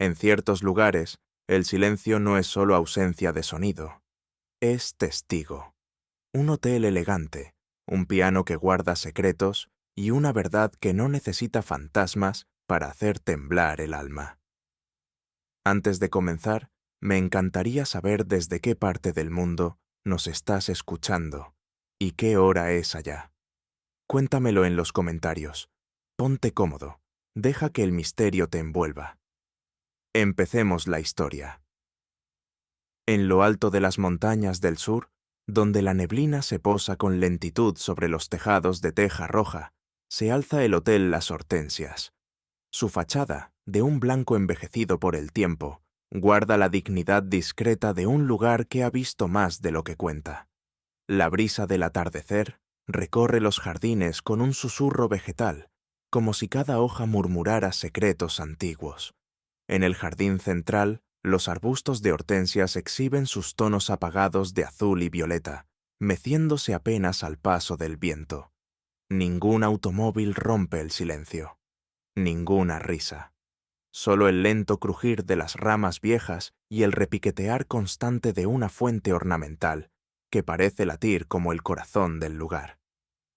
En ciertos lugares, el silencio no es solo ausencia de sonido, es testigo. Un hotel elegante, un piano que guarda secretos y una verdad que no necesita fantasmas para hacer temblar el alma. Antes de comenzar, me encantaría saber desde qué parte del mundo nos estás escuchando y qué hora es allá. Cuéntamelo en los comentarios. Ponte cómodo. Deja que el misterio te envuelva. Empecemos la historia. En lo alto de las montañas del sur, donde la neblina se posa con lentitud sobre los tejados de teja roja, se alza el Hotel Las Hortensias. Su fachada, de un blanco envejecido por el tiempo, guarda la dignidad discreta de un lugar que ha visto más de lo que cuenta. La brisa del atardecer recorre los jardines con un susurro vegetal, como si cada hoja murmurara secretos antiguos. En el jardín central, los arbustos de hortensias exhiben sus tonos apagados de azul y violeta, meciéndose apenas al paso del viento. Ningún automóvil rompe el silencio. Ninguna risa. Solo el lento crujir de las ramas viejas y el repiquetear constante de una fuente ornamental que parece latir como el corazón del lugar.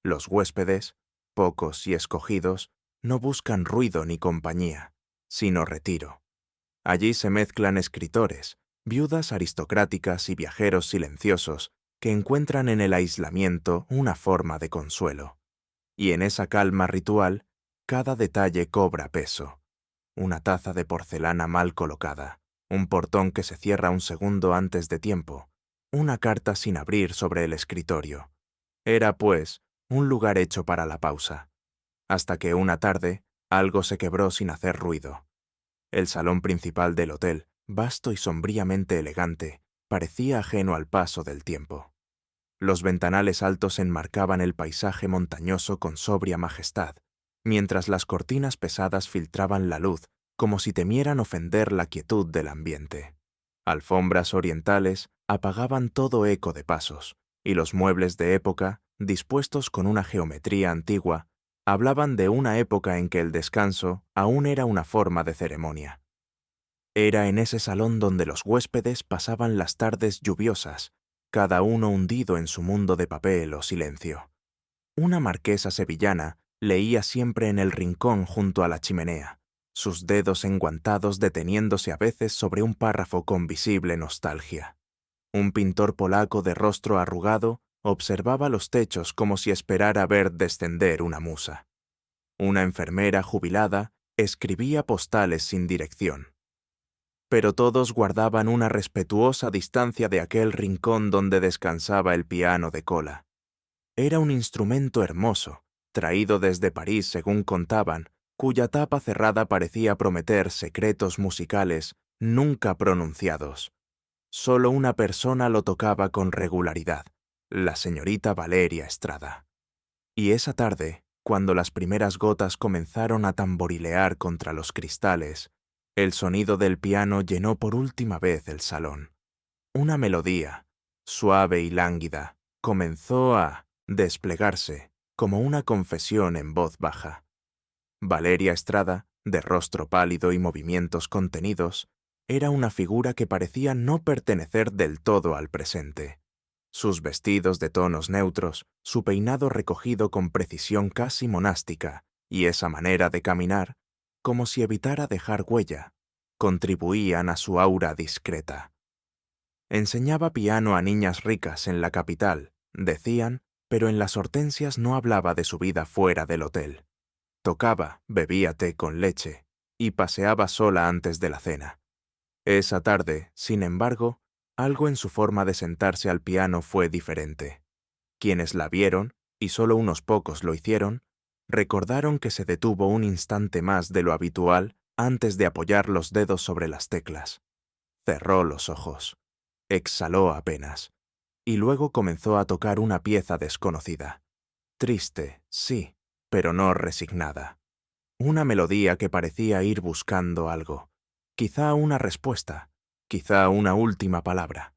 Los huéspedes, pocos y escogidos, no buscan ruido ni compañía, sino retiro. Allí se mezclan escritores, viudas aristocráticas y viajeros silenciosos que encuentran en el aislamiento una forma de consuelo. Y en esa calma ritual, cada detalle cobra peso. Una taza de porcelana mal colocada, un portón que se cierra un segundo antes de tiempo, una carta sin abrir sobre el escritorio. Era, pues, un lugar hecho para la pausa. Hasta que una tarde, algo se quebró sin hacer ruido. El salón principal del hotel, vasto y sombríamente elegante, parecía ajeno al paso del tiempo. Los ventanales altos enmarcaban el paisaje montañoso con sobria majestad, mientras las cortinas pesadas filtraban la luz como si temieran ofender la quietud del ambiente. Alfombras orientales apagaban todo eco de pasos, y los muebles de época, dispuestos con una geometría antigua, hablaban de una época en que el descanso aún era una forma de ceremonia. Era en ese salón donde los huéspedes pasaban las tardes lluviosas, cada uno hundido en su mundo de papel o silencio. Una marquesa sevillana leía siempre en el rincón junto a la chimenea, sus dedos enguantados deteniéndose a veces sobre un párrafo con visible nostalgia. Un pintor polaco de rostro arrugado observaba los techos como si esperara ver descender una musa. Una enfermera jubilada escribía postales sin dirección. Pero todos guardaban una respetuosa distancia de aquel rincón donde descansaba el piano de cola. Era un instrumento hermoso, traído desde París según contaban, cuya tapa cerrada parecía prometer secretos musicales nunca pronunciados. Solo una persona lo tocaba con regularidad, la señorita Valeria Estrada. Y esa tarde, cuando las primeras gotas comenzaron a tamborilear contra los cristales, el sonido del piano llenó por última vez el salón. Una melodía, suave y lánguida, comenzó a desplegarse como una confesión en voz baja. Valeria Estrada, de rostro pálido y movimientos contenidos, era una figura que parecía no pertenecer del todo al presente. Sus vestidos de tonos neutros, su peinado recogido con precisión casi monástica, y esa manera de caminar, como si evitara dejar huella, contribuían a su aura discreta. Enseñaba piano a niñas ricas en la capital, decían, pero en las Hortensias no hablaba de su vida fuera del hotel. Tocaba, bebía té con leche, y paseaba sola antes de la cena. Esa tarde, sin embargo, algo en su forma de sentarse al piano fue diferente. Quienes la vieron, y solo unos pocos lo hicieron, recordaron que se detuvo un instante más de lo habitual antes de apoyar los dedos sobre las teclas. Cerró los ojos. Exhaló apenas. Y luego comenzó a tocar una pieza desconocida. Triste, sí, pero no resignada. Una melodía que parecía ir buscando algo. Quizá una respuesta, quizá una última palabra.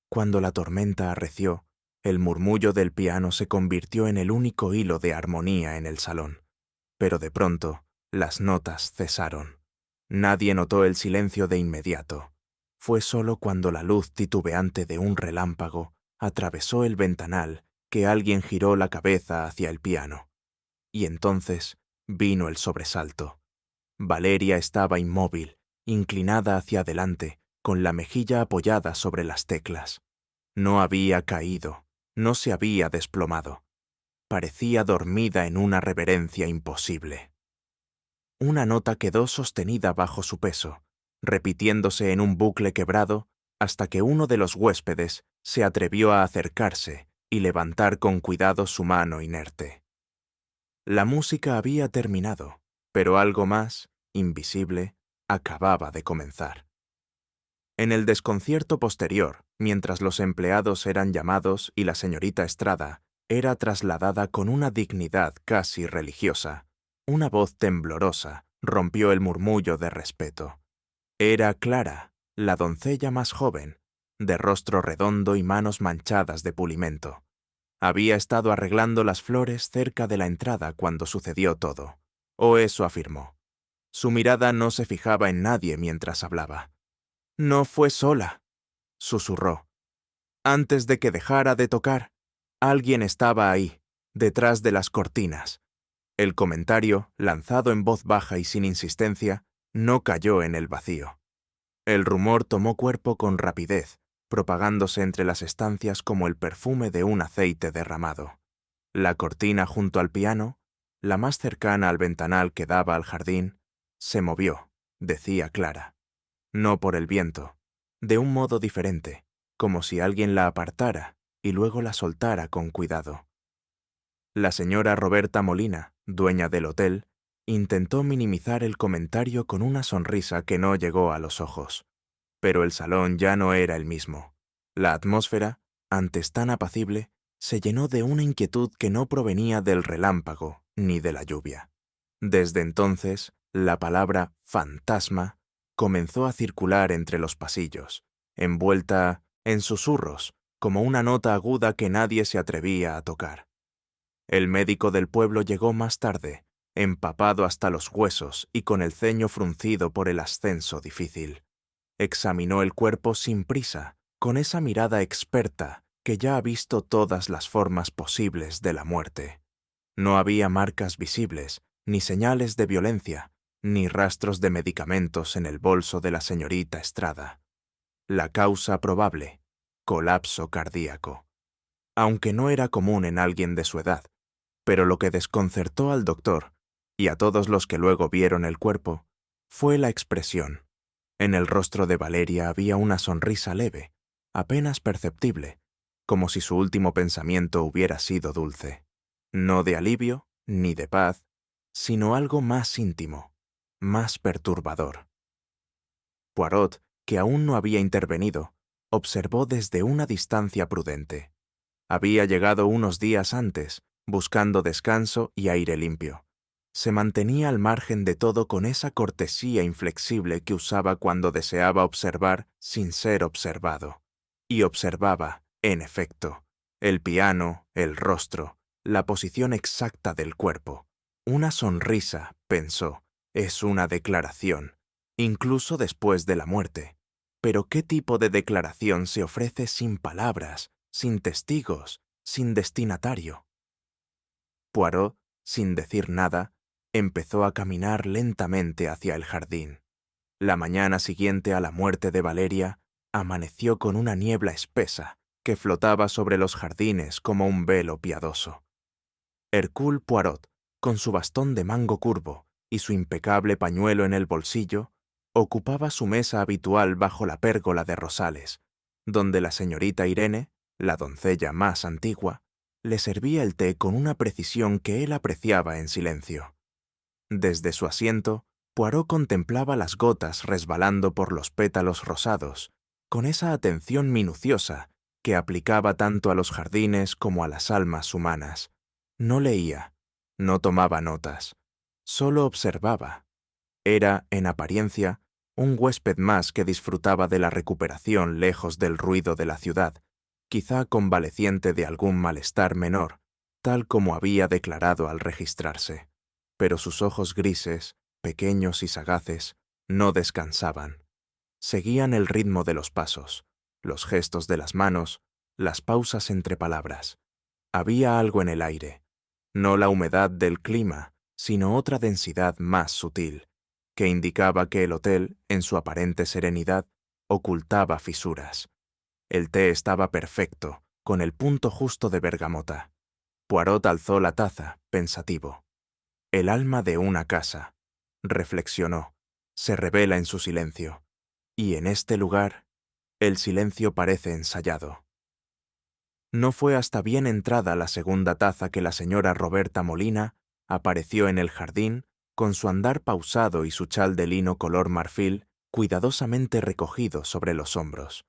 Cuando la tormenta arreció, el murmullo del piano se convirtió en el único hilo de armonía en el salón. Pero de pronto, las notas cesaron. Nadie notó el silencio de inmediato. Fue solo cuando la luz titubeante de un relámpago atravesó el ventanal que alguien giró la cabeza hacia el piano. Y entonces vino el sobresalto. Valeria estaba inmóvil, inclinada hacia adelante, con la mejilla apoyada sobre las teclas. No había caído, no se había desplomado. Parecía dormida en una reverencia imposible. Una nota quedó sostenida bajo su peso, repitiéndose en un bucle quebrado hasta que uno de los huéspedes se atrevió a acercarse y levantar con cuidado su mano inerte. La música había terminado, pero algo más, invisible, acababa de comenzar. En el desconcierto posterior, mientras los empleados eran llamados y la señorita Estrada era trasladada con una dignidad casi religiosa, una voz temblorosa rompió el murmullo de respeto. Era Clara, la doncella más joven, de rostro redondo y manos manchadas de pulimento. Había estado arreglando las flores cerca de la entrada cuando sucedió todo, o eso afirmó. Su mirada no se fijaba en nadie mientras hablaba. «No fue sola», susurró. «Antes de que dejara de tocar, alguien estaba ahí, detrás de las cortinas». El comentario, lanzado en voz baja y sin insistencia, no cayó en el vacío. El rumor tomó cuerpo con rapidez, propagándose entre las estancias como el perfume de un aceite derramado. La cortina junto al piano, la más cercana al ventanal que daba al jardín, se movió, decía Clara. No por el viento, de un modo diferente, como si alguien la apartara y luego la soltara con cuidado. La señora Roberta Molina, dueña del hotel, intentó minimizar el comentario con una sonrisa que no llegó a los ojos. Pero el salón ya no era el mismo. La atmósfera, antes tan apacible, se llenó de una inquietud que no provenía del relámpago ni de la lluvia. Desde entonces, la palabra «fantasma» comenzó a circular entre los pasillos, envuelta en susurros, como una nota aguda que nadie se atrevía a tocar. El médico del pueblo llegó más tarde, empapado hasta los huesos y con el ceño fruncido por el ascenso difícil. Examinó el cuerpo sin prisa, con esa mirada experta que ya ha visto todas las formas posibles de la muerte. No había marcas visibles, ni señales de violencia, ni rastros de medicamentos en el bolso de la señorita Estrada. La causa probable: colapso cardíaco. Aunque no era común en alguien de su edad, pero lo que desconcertó al doctor, y a todos los que luego vieron el cuerpo, fue la expresión. En el rostro de Valeria había una sonrisa leve, apenas perceptible, como si su último pensamiento hubiera sido dulce. No de alivio, ni de paz, sino algo más íntimo, más perturbador. Poirot, que aún no había intervenido, observó desde una distancia prudente. Había llegado unos días antes, buscando descanso y aire limpio. Se mantenía al margen de todo con esa cortesía inflexible que usaba cuando deseaba observar sin ser observado. Y observaba, en efecto, el piano, el rostro, la posición exacta del cuerpo. Una sonrisa, pensó, es una declaración, incluso después de la muerte. Pero ¿qué tipo de declaración se ofrece sin palabras, sin testigos, sin destinatario? Poirot, sin decir nada, empezó a caminar lentamente hacia el jardín. La mañana siguiente a la muerte de Valeria, amaneció con una niebla espesa que flotaba sobre los jardines como un velo piadoso. Hercule Poirot, con su bastón de mango curvo y su impecable pañuelo en el bolsillo, ocupaba su mesa habitual bajo la pérgola de rosales, donde la señorita Irene, la doncella más antigua, le servía el té con una precisión que él apreciaba en silencio. Desde su asiento, Poirot contemplaba las gotas resbalando por los pétalos rosados, con esa atención minuciosa que aplicaba tanto a los jardines como a las almas humanas. No leía, no tomaba notas, solo observaba. Era, en apariencia, un huésped más que disfrutaba de la recuperación lejos del ruido de la ciudad, quizá convaleciente de algún malestar menor, tal como había declarado al registrarse. Pero sus ojos grises, pequeños y sagaces, No descansaban. Seguían el ritmo de los pasos, los gestos de las manos, las pausas entre palabras. Había algo en el aire, no la humedad del clima, sino otra densidad más sutil, que indicaba que el hotel, en su aparente serenidad, ocultaba fisuras. El té estaba perfecto, con el punto justo de bergamota. Poirot alzó la taza, pensativo. El alma de una casa, reflexionó, se revela en su silencio. Y en este lugar, el silencio parece ensayado. No fue hasta bien entrada la segunda taza que la señora Roberta Molina apareció en el jardín con su andar pausado y su chal de lino color marfil cuidadosamente recogido sobre los hombros.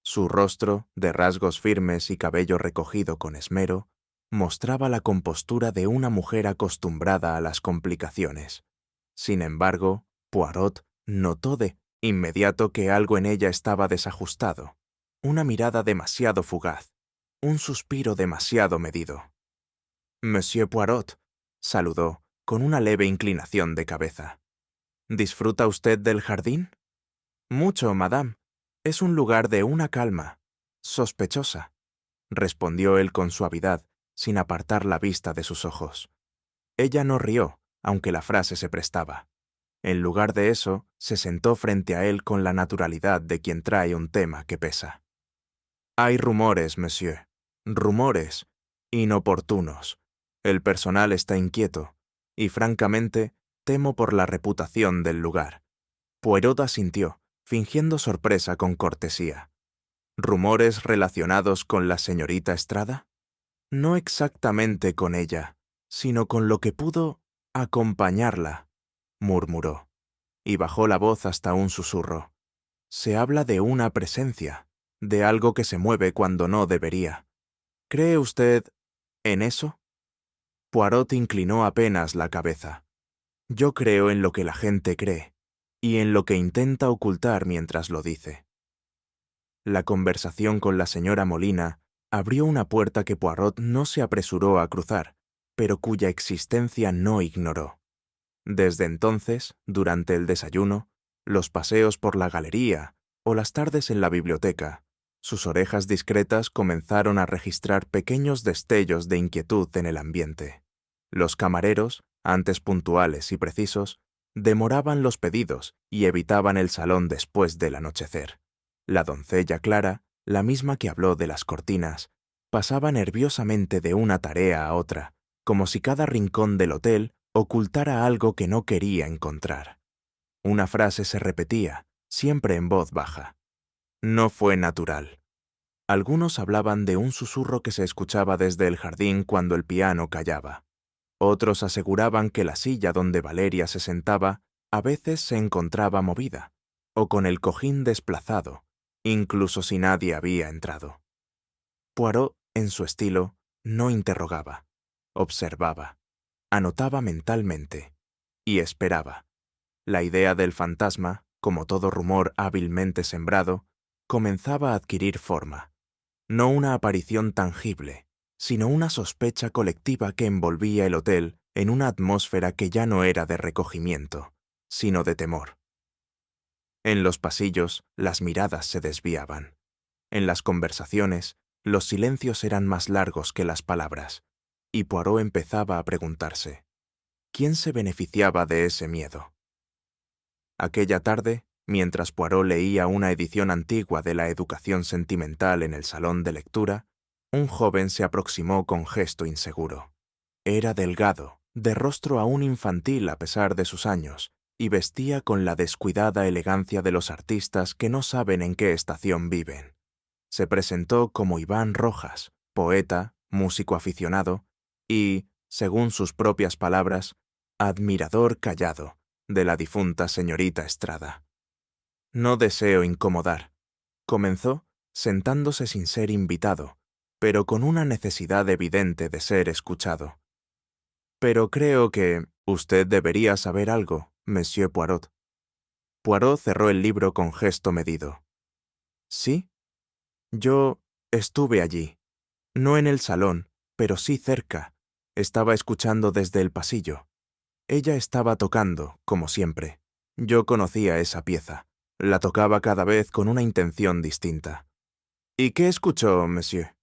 Su rostro, de rasgos firmes y cabello recogido con esmero, mostraba la compostura de una mujer acostumbrada a las complicaciones. Sin embargo, Poirot notó de inmediato que algo en ella estaba desajustado, una mirada demasiado fugaz, un suspiro demasiado medido. «Monsieur Poirot», saludó, con una leve inclinación de cabeza. «¿Disfruta usted del jardín?» «Mucho, madame. Es un lugar de una calma sospechosa», respondió él con suavidad, sin apartar la vista de sus ojos. Ella no rió, aunque la frase se prestaba. En lugar de eso, se sentó frente a él con la naturalidad de quien trae un tema que pesa. «Hay rumores, monsieur. Rumores inoportunos. El personal está inquieto, y francamente, temo por la reputación del lugar». Poirot asintió, fingiendo sorpresa con cortesía. ¿Rumores relacionados con la señorita Estrada? No exactamente con ella, sino con lo que pudo acompañarla, murmuró, y bajó la voz hasta un susurro. Se habla de una presencia, de algo que se mueve cuando no debería. ¿Cree usted en eso? Poirot inclinó apenas la cabeza. Yo creo en lo que la gente cree, y en lo que intenta ocultar mientras lo dice. La conversación con la señora Molina abrió una puerta que Poirot no se apresuró a cruzar, pero cuya existencia no ignoró. Desde entonces, durante el desayuno, los paseos por la galería o las tardes en la biblioteca, sus orejas discretas comenzaron a registrar pequeños destellos de inquietud en el ambiente. Los camareros, antes puntuales y precisos, demoraban los pedidos y evitaban el salón después del anochecer. La doncella Clara, la misma que habló de las cortinas, pasaba nerviosamente de una tarea a otra, como si cada rincón del hotel ocultara algo que no quería encontrar. Una frase se repetía, siempre en voz baja. No fue natural. Algunos hablaban de un susurro que se escuchaba desde el jardín cuando el piano callaba. Otros aseguraban que la silla donde Valeria se sentaba a veces se encontraba movida, o con el cojín desplazado, incluso si nadie había entrado. Poirot, en su estilo, no interrogaba, observaba, anotaba mentalmente y esperaba. La idea del fantasma, como todo rumor hábilmente sembrado, comenzaba a adquirir forma. No una aparición tangible, sino una sospecha colectiva que envolvía el hotel en una atmósfera que ya no era de recogimiento, sino de temor. En los pasillos, las miradas se desviaban. En las conversaciones, los silencios eran más largos que las palabras, y Poirot empezaba a preguntarse, ¿quién se beneficiaba de ese miedo? Aquella tarde, mientras Poirot leía una edición antigua de la educación sentimental en el salón de lectura, un joven se aproximó con gesto inseguro. Era delgado, de rostro aún infantil a pesar de sus años, y vestía con la descuidada elegancia de los artistas que no saben en qué estación viven. Se presentó como Iván Rojas, poeta, músico aficionado y, según sus propias palabras, admirador callado de la difunta señorita Estrada. «No deseo incomodar», comenzó, sentándose sin ser invitado, pero con una necesidad evidente de ser escuchado. «Pero creo que usted debería saber algo, Monsieur Poirot». Poirot cerró el libro con gesto medido. «¿Sí? Yo estuve allí. No en el salón, pero sí cerca. Estaba escuchando desde el pasillo. Ella estaba tocando, como siempre. Yo conocía esa pieza. La tocaba cada vez con una intención distinta. ¿Y qué escuchó, monsieur?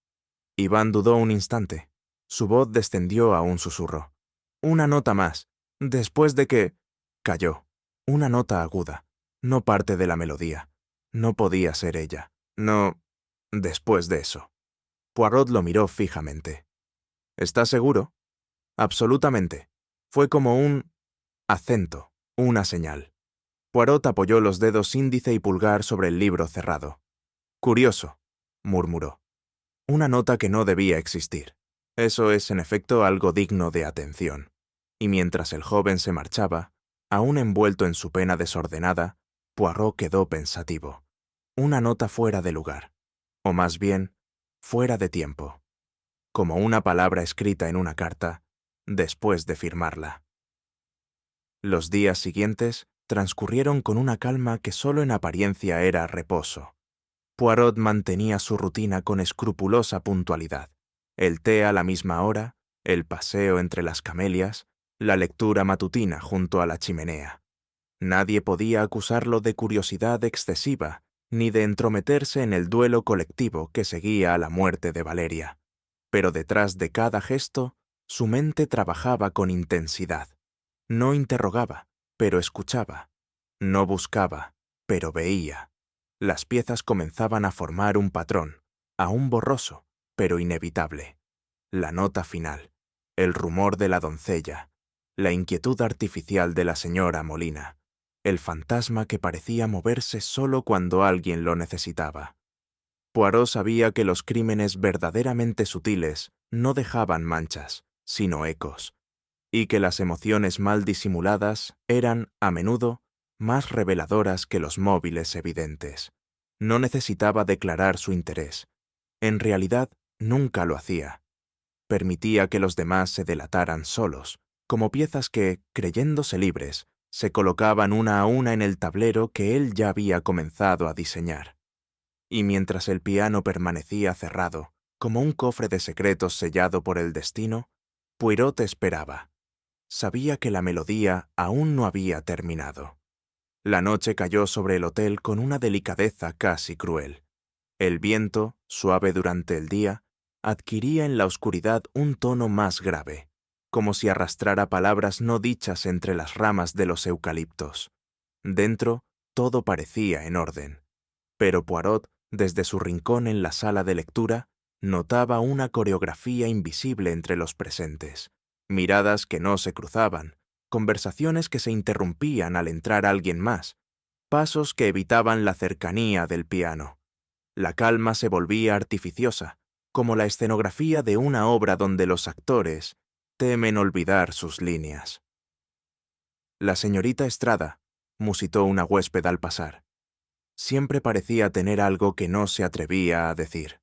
Iván dudó un instante. Su voz descendió a un susurro. Una nota más. Después de que... Calló. Una nota aguda. No parte de la melodía. No podía ser ella. No... Después de eso. Poirot lo miró fijamente. ¿Estás seguro? Absolutamente. Fue como un acento, una señal. Poirot apoyó los dedos índice y pulgar sobre el libro cerrado. Curioso, murmuró. Una nota que no debía existir. Eso es, en efecto, algo digno de atención. Y mientras el joven se marchaba, aún envuelto en su pena desordenada, Poirot quedó pensativo. Una nota fuera de lugar. O más bien, fuera de tiempo. Como una palabra escrita en una carta, después de firmarla. Los días siguientes transcurrieron con una calma que solo en apariencia era reposo. Poirot mantenía su rutina con escrupulosa puntualidad. El té a la misma hora, el paseo entre las camelias, la lectura matutina junto a la chimenea. Nadie podía acusarlo de curiosidad excesiva, ni de entrometerse en el duelo colectivo que seguía a la muerte de Valeria. Pero detrás de cada gesto, su mente trabajaba con intensidad. No interrogaba, pero escuchaba. No buscaba, pero veía. Las piezas comenzaban a formar un patrón, aún borroso, pero inevitable. La nota final, el rumor de la doncella, la inquietud artificial de la señora Molina, el fantasma que parecía moverse solo cuando alguien lo necesitaba. Poirot sabía que los crímenes verdaderamente sutiles no dejaban manchas, sino ecos, y que las emociones mal disimuladas eran, a menudo, más reveladoras que los móviles evidentes. No necesitaba declarar su interés. En realidad, nunca lo hacía. Permitía que los demás se delataran solos, como piezas que, creyéndose libres, se colocaban una a una en el tablero que él ya había comenzado a diseñar. Y mientras el piano permanecía cerrado, como un cofre de secretos sellado por el destino, Poirot esperaba. Sabía que la melodía aún no había terminado. La noche cayó sobre el hotel con una delicadeza casi cruel. El viento, suave durante el día, adquiría en la oscuridad un tono más grave, como si arrastrara palabras no dichas entre las ramas de los eucaliptos. Dentro, todo parecía en orden. Pero Poirot, desde su rincón en la sala de lectura, notaba una coreografía invisible entre los presentes. Miradas que no se cruzaban, conversaciones que se interrumpían al entrar alguien más, pasos que evitaban la cercanía del piano. La calma se volvía artificiosa, como la escenografía de una obra donde los actores temen olvidar sus líneas. La señorita Estrada, musitó una huésped al pasar. Siempre parecía tener algo que no se atrevía a decir.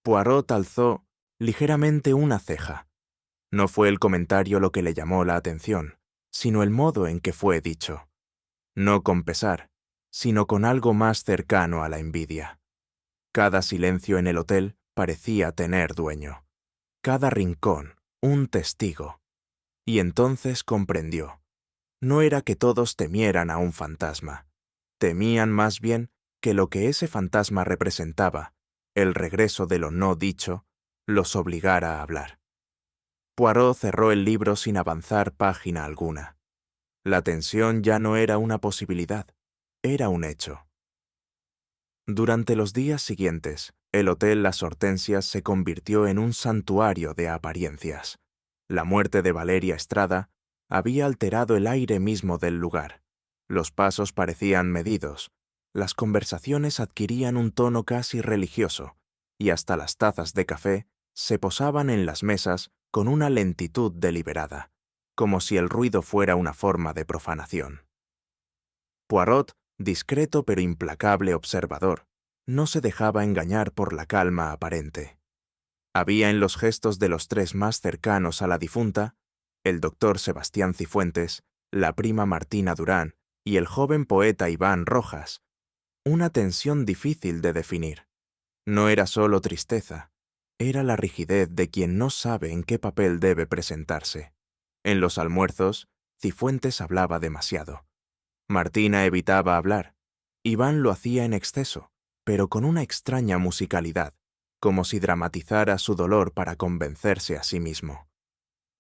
Poirot alzó ligeramente una ceja. No fue el comentario lo que le llamó la atención, sino el modo en que fue dicho. No con pesar, sino con algo más cercano a la envidia. Cada silencio en el hotel parecía tener dueño. Cada rincón, un testigo. Y entonces comprendió. No era que todos temieran a un fantasma. Temían más bien que lo que ese fantasma representaba, el regreso de lo no dicho, los obligara a hablar. Poirot cerró el libro sin avanzar página alguna. La tensión ya no era una posibilidad, era un hecho. Durante los días siguientes, el Hotel Las Hortensias se convirtió en un santuario de apariencias. La muerte de Valeria Estrada había alterado el aire mismo del lugar. Los pasos parecían medidos, las conversaciones adquirían un tono casi religioso, y hasta las tazas de café se posaban en las mesas con una lentitud deliberada, como si el ruido fuera una forma de profanación. Poirot, discreto pero implacable observador, no se dejaba engañar por la calma aparente. Había en los gestos de los tres más cercanos a la difunta, el doctor Sebastián Cifuentes, la prima Martina Durán y el joven poeta Iván Rojas, una tensión difícil de definir. No era solo tristeza, era la rigidez de quien no sabe en qué papel debe presentarse. En los almuerzos, Cifuentes hablaba demasiado. Martina evitaba hablar. Iván lo hacía en exceso, pero con una extraña musicalidad, como si dramatizara su dolor para convencerse a sí mismo.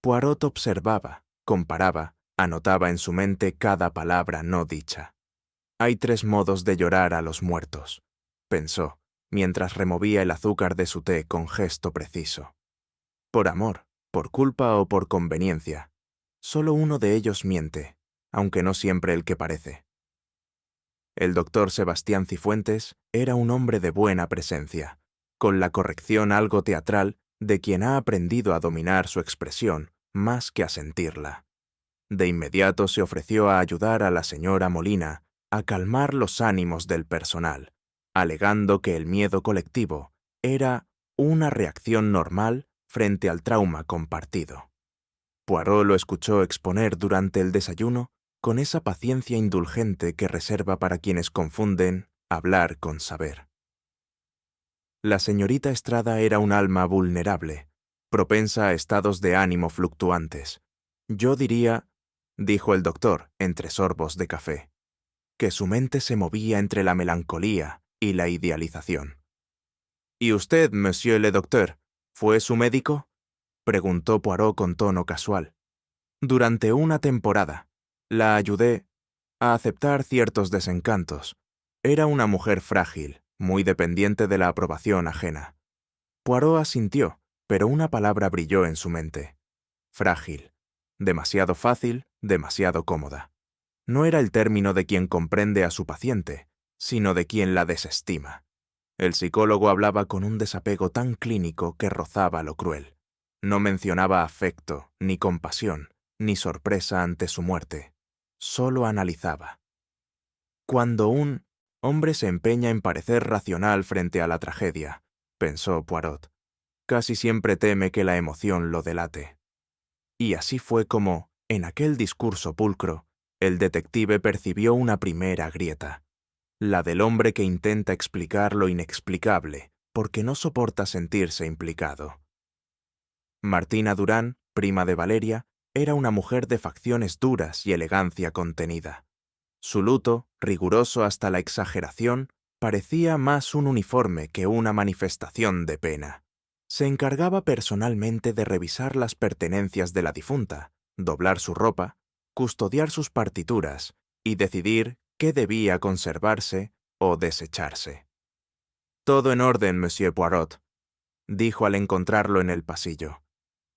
Poirot observaba, comparaba, anotaba en su mente cada palabra no dicha. Hay 3 modos de llorar a los muertos, pensó, mientras removía el azúcar de su té con gesto preciso. Por amor, por culpa o por conveniencia. Solo uno de ellos miente, aunque no siempre el que parece. El doctor Sebastián Cifuentes era un hombre de buena presencia, con la corrección algo teatral de quien ha aprendido a dominar su expresión más que a sentirla. De inmediato se ofreció a ayudar a la señora Molina a calmar los ánimos del personal, alegando que el miedo colectivo era una reacción normal frente al trauma compartido. Poirot lo escuchó exponer durante el desayuno con esa paciencia indulgente que reserva para quienes confunden hablar con saber. La señorita Estrada era un alma vulnerable, propensa a estados de ánimo fluctuantes. Yo diría, dijo el doctor entre sorbos de café, que su mente se movía entre la melancolía y la idealización. ¿Y usted, monsieur le docteur, fue su médico?, preguntó Poirot con tono casual. Durante una temporada, la ayudé a aceptar ciertos desencantos. Era una mujer frágil, muy dependiente de la aprobación ajena. Poirot asintió, pero una palabra brilló en su mente. Frágil. Demasiado fácil, demasiado cómoda. No era el término de quien comprende a su paciente, sino de quien la desestima. El psicólogo hablaba con un desapego tan clínico que rozaba lo cruel. No mencionaba afecto, ni compasión, ni sorpresa ante su muerte. Solo analizaba. Cuando un hombre se empeña en parecer racional frente a la tragedia, pensó Poirot, casi siempre teme que la emoción lo delate. Y así fue como, en aquel discurso pulcro, el detective percibió una primera grieta, la del hombre que intenta explicar lo inexplicable, porque no soporta sentirse implicado. Martina Durán, prima de Valeria, era una mujer de facciones duras y elegancia contenida. Su luto, riguroso hasta la exageración, parecía más un uniforme que una manifestación de pena. Se encargaba personalmente de revisar las pertenencias de la difunta, doblar su ropa, custodiar sus partituras y decidir qué debía conservarse o desecharse. «Todo en orden, monsieur Poirot», dijo al encontrarlo en el pasillo.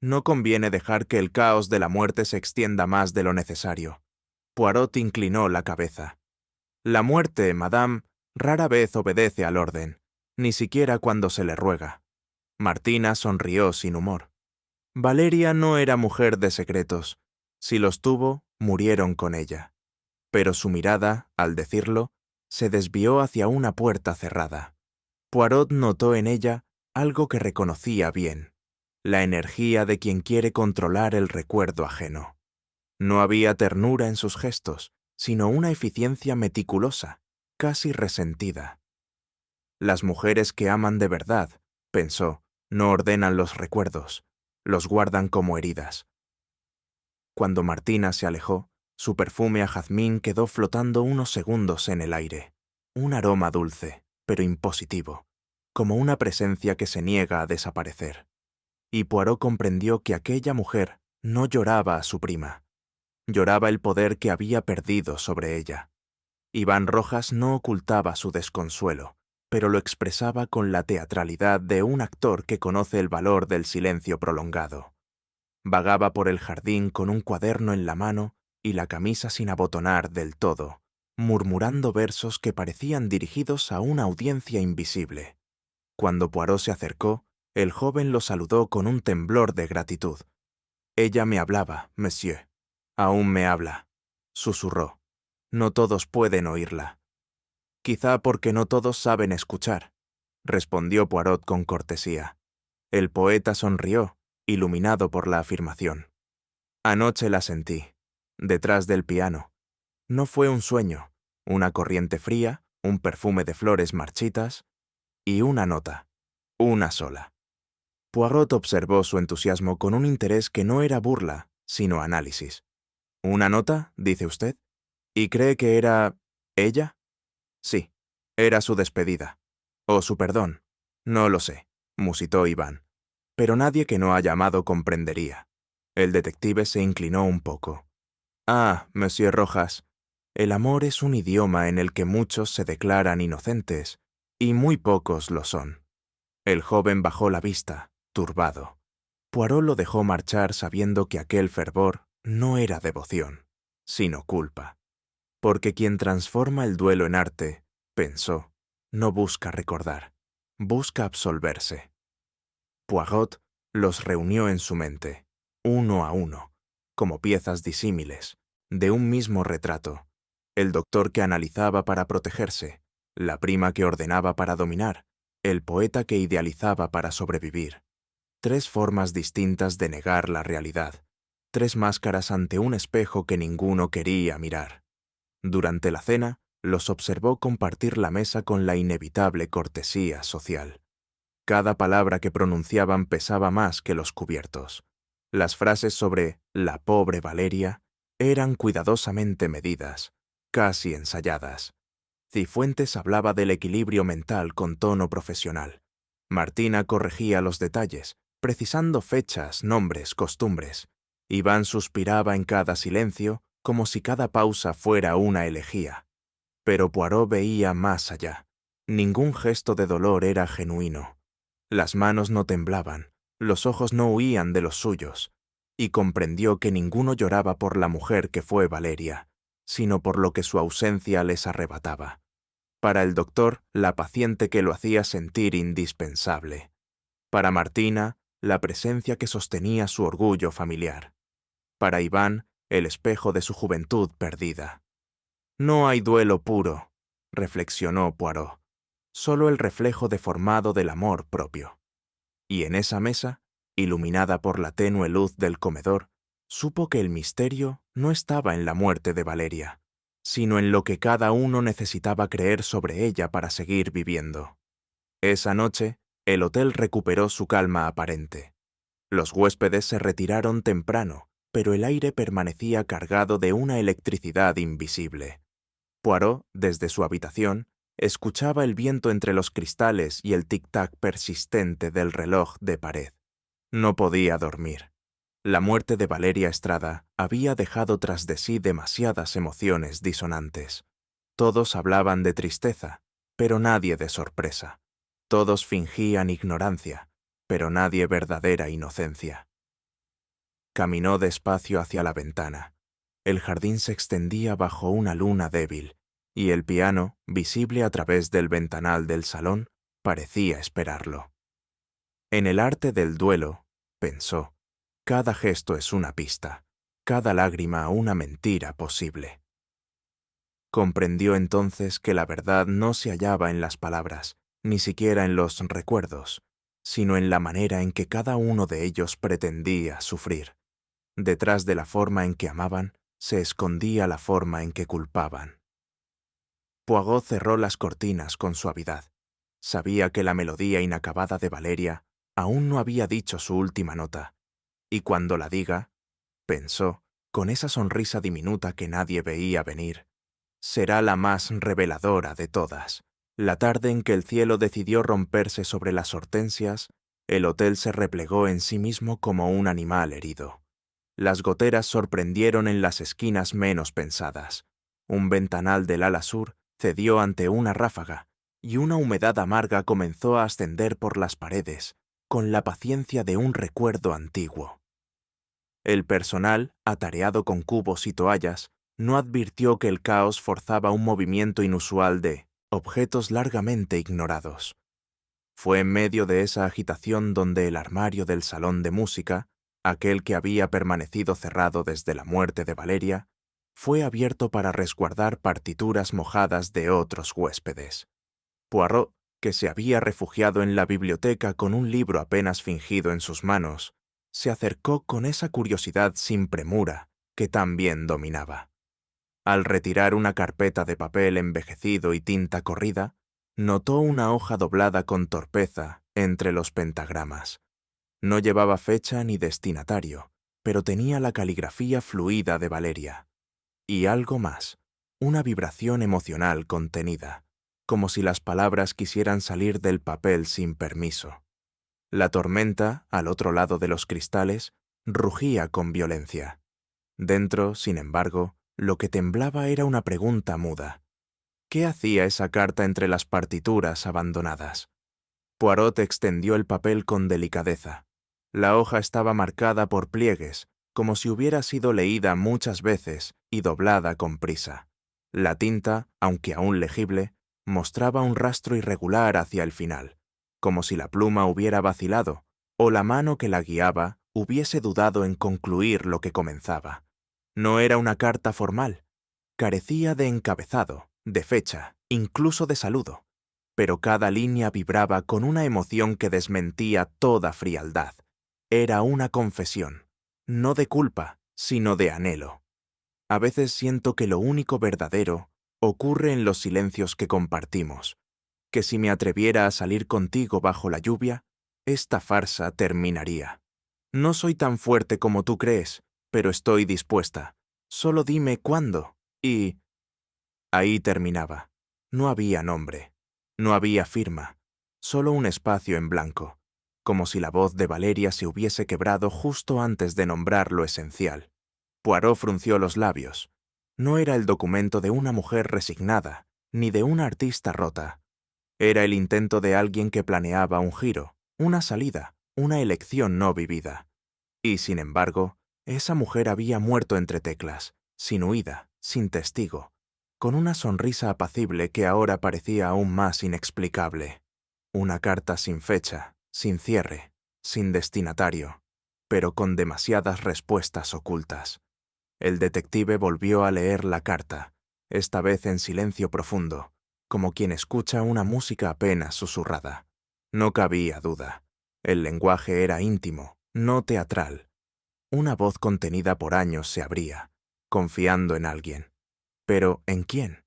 «No conviene dejar que el caos de la muerte se extienda más de lo necesario». Poirot inclinó la cabeza. «La muerte, madame, rara vez obedece al orden, ni siquiera cuando se le ruega». Martina sonrió sin humor. Valeria no era mujer de secretos. Si los tuvo, murieron con ella. Pero su mirada, al decirlo, se desvió hacia una puerta cerrada. Poirot notó en ella algo que reconocía bien, la energía de quien quiere controlar el recuerdo ajeno. No había ternura en sus gestos, sino una eficiencia meticulosa, casi resentida. Las mujeres que aman de verdad, pensó, no ordenan los recuerdos, los guardan como heridas. Cuando Martina se alejó, su perfume a jazmín quedó flotando unos segundos en el aire. Un aroma dulce, pero impositivo, como una presencia que se niega a desaparecer. Y Poirot comprendió que aquella mujer no lloraba a su prima. Lloraba el poder que había perdido sobre ella. Iván Rojas no ocultaba su desconsuelo, pero lo expresaba con la teatralidad de un actor que conoce el valor del silencio prolongado. Vagaba por el jardín con un cuaderno en la mano y la camisa sin abotonar del todo, murmurando versos que parecían dirigidos a una audiencia invisible. Cuando Poirot se acercó, el joven lo saludó con un temblor de gratitud. «Ella me hablaba, monsieur. Aún me habla», susurró. «No todos pueden oírla». «Quizá porque no todos saben escuchar», respondió Poirot con cortesía. El poeta sonrió, iluminado por la afirmación. «Anoche la sentí, detrás del piano. No fue un sueño, una corriente fría, un perfume de flores marchitas y una nota, una sola». Poirot observó su entusiasmo con un interés que no era burla, sino análisis. «¿Una nota, dice usted? ¿Y cree que era ella? Sí, era su despedida. O su perdón. No lo sé, musitó Iván. Pero nadie que no haya amado comprendería. El detective se inclinó un poco. Ah, Monsieur Rojas, el amor es un idioma en el que muchos se declaran inocentes, y muy pocos lo son. El joven bajó la vista, turbado. Poirot lo dejó marchar sabiendo que aquel fervor no era devoción, sino culpa. Porque quien transforma el duelo en arte, pensó, no busca recordar, busca absolverse. Poirot los reunió en su mente, uno a uno, como piezas disímiles, de un mismo retrato. El doctor que analizaba para protegerse, la prima que ordenaba para dominar, el poeta que idealizaba para sobrevivir. Tres formas distintas de negar la realidad, tres máscaras ante un espejo que ninguno quería mirar. Durante la cena, los observó compartir la mesa con la inevitable cortesía social. Cada palabra que pronunciaban pesaba más que los cubiertos. Las frases sobre la pobre Valeria eran cuidadosamente medidas, casi ensayadas. Cifuentes hablaba del equilibrio mental con tono profesional. Martina corregía los detalles, precisando fechas, nombres, costumbres. Iván suspiraba en cada silencio, como si cada pausa fuera una elegía. Pero Poirot veía más allá. Ningún gesto de dolor era genuino. Las manos no temblaban, los ojos no huían de los suyos, y comprendió que ninguno lloraba por la mujer que fue Valeria, sino por lo que su ausencia les arrebataba. Para el doctor, la paciente que lo hacía sentir indispensable. Para Martina, la presencia que sostenía su orgullo familiar. Para Iván, el espejo de su juventud perdida. No hay duelo puro, reflexionó Poirot, solo el reflejo deformado del amor propio. Y en esa mesa, iluminada por la tenue luz del comedor, supo que el misterio no estaba en la muerte de Valeria, sino en lo que cada uno necesitaba creer sobre ella para seguir viviendo. Esa noche, el hotel recuperó su calma aparente. Los huéspedes se retiraron temprano, pero el aire permanecía cargado de una electricidad invisible. Poirot, desde su habitación, escuchaba el viento entre los cristales y el tic-tac persistente del reloj de pared. No podía dormir. La muerte de Valeria Estrada había dejado tras de sí demasiadas emociones disonantes. Todos hablaban de tristeza, pero nadie de sorpresa. Todos fingían ignorancia, pero nadie verdadera inocencia. Caminó despacio hacia la ventana. El jardín se extendía bajo una luna débil, y el piano, visible a través del ventanal del salón, parecía esperarlo. En el arte del duelo, pensó, cada gesto es una pista, cada lágrima una mentira posible. Comprendió entonces que la verdad no se hallaba en las palabras, ni siquiera en los recuerdos, sino en la manera en que cada uno de ellos pretendía sufrir. Detrás de la forma en que amaban, se escondía la forma en que culpaban. Poirot cerró las cortinas con suavidad. Sabía que la melodía inacabada de Valeria aún no había dicho su última nota, y cuando la diga, pensó, con esa sonrisa diminuta que nadie veía venir, será la más reveladora de todas. La tarde en que el cielo decidió romperse sobre las hortensias, el hotel se replegó en sí mismo como un animal herido. Las goteras sorprendieron en las esquinas menos pensadas. Un ventanal del ala sur cedió ante una ráfaga, y una humedad amarga comenzó a ascender por las paredes, con la paciencia de un recuerdo antiguo. El personal, atareado con cubos y toallas, no advirtió que el caos forzaba un movimiento inusual de objetos largamente ignorados. Fue en medio de esa agitación donde el armario del salón de música, aquel que había permanecido cerrado desde la muerte de Valeria, fue abierto para resguardar partituras mojadas de otros huéspedes. Poirot, que se había refugiado en la biblioteca con un libro apenas fingido en sus manos, se acercó con esa curiosidad sin premura que tan bien dominaba. Al retirar una carpeta de papel envejecido y tinta corrida, notó una hoja doblada con torpeza entre los pentagramas. No llevaba fecha ni destinatario, pero tenía la caligrafía fluida de Valeria. Y algo más. una vibración emocional contenida, como si las palabras quisieran salir del papel sin permiso. La tormenta, al otro lado de los cristales, rugía con violencia. Dentro, sin embargo, lo que temblaba era una pregunta muda. ¿Qué hacía esa carta entre las partituras abandonadas? Poirot extendió el papel con delicadeza. La hoja estaba marcada por pliegues, como si hubiera sido leída muchas veces y doblada con prisa. La tinta, aunque aún legible, mostraba un rastro irregular hacia el final, como si la pluma hubiera vacilado, o la mano que la guiaba hubiese dudado en concluir lo que comenzaba. No era una carta formal. Carecía de encabezado, de fecha, incluso de saludo, pero cada línea vibraba con una emoción que desmentía toda frialdad. Era una confesión, no de culpa, sino de anhelo. A veces siento que lo único verdadero ocurre en los silencios que compartimos, que si me atreviera a salir contigo bajo la lluvia, esta farsa terminaría. No soy tan fuerte como tú crees, pero estoy dispuesta. Solo dime cuándo. Y ahí terminaba. No había nombre, no había firma, solo un espacio en blanco, como si la voz de Valeria se hubiese quebrado justo antes de nombrar lo esencial. Poirot frunció los labios. No era el documento de una mujer resignada, ni de una artista rota. Era el intento de alguien que planeaba un giro, una salida, una elección no vivida. Y, sin embargo, esa mujer había muerto entre teclas, sin huida, sin testigo, con una sonrisa apacible que ahora parecía aún más inexplicable. Una carta sin fecha, sin cierre, sin destinatario, pero con demasiadas respuestas ocultas. El detective volvió a leer la carta, esta vez en silencio profundo, como quien escucha una música apenas susurrada. No cabía duda. El lenguaje era íntimo, no teatral. Una voz contenida por años se abría, confiando en alguien. Pero, ¿en quién?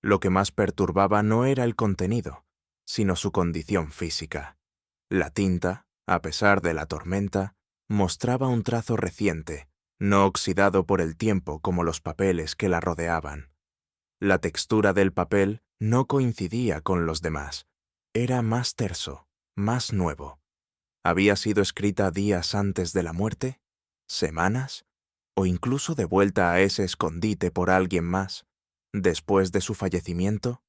Lo que más perturbaba no era el contenido, sino su condición física. La tinta, a pesar de la tormenta, mostraba un trazo reciente, no oxidado por el tiempo como los papeles que la rodeaban. La textura del papel no coincidía con los demás. Era más terso, más nuevo. ¿Había sido escrita días antes de la muerte? ¿Semanas? ¿O incluso devuelta a ese escondite por alguien más, después de su fallecimiento?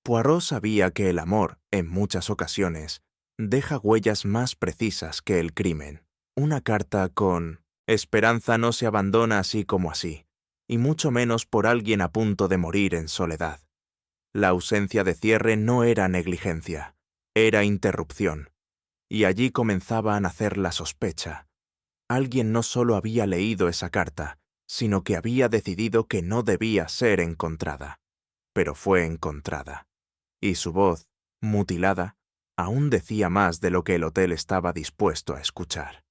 Poirot sabía que el amor, en muchas ocasiones, deja huellas más precisas que el crimen. Una carta con «Esperanza no se abandona así como así», y mucho menos por alguien a punto de morir en soledad. La ausencia de cierre no era negligencia, era interrupción. Y allí comenzaba a nacer la sospecha. Alguien no solo había leído esa carta, sino que había decidido que no debía ser encontrada. Pero fue encontrada. Y su voz, mutilada, aún decía más de lo que el hotel estaba dispuesto a escuchar.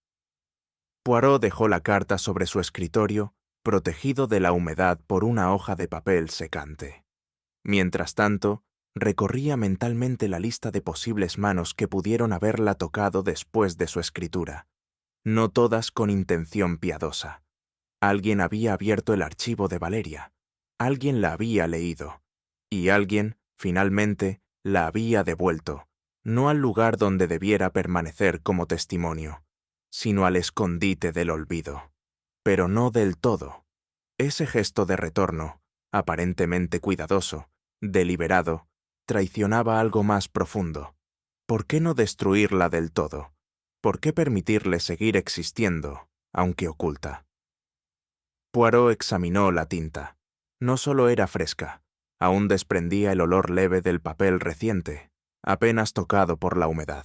Poirot dejó la carta sobre su escritorio, protegido de la humedad por una hoja de papel secante. Mientras tanto, recorría mentalmente la lista de posibles manos que pudieron haberla tocado después de su escritura, no todas con intención piadosa. Alguien había abierto el archivo de Valeria, alguien la había leído, y alguien, finalmente, la había devuelto, no al lugar donde debiera permanecer como testimonio, sino al escondite del olvido. Pero no del todo. Ese gesto de retorno, aparentemente cuidadoso, deliberado, traicionaba algo más profundo. ¿Por qué no destruirla del todo? ¿Por qué permitirle seguir existiendo, aunque oculta? Poirot examinó la tinta. No solo era fresca, aún desprendía el olor leve del papel reciente, apenas tocado por la humedad.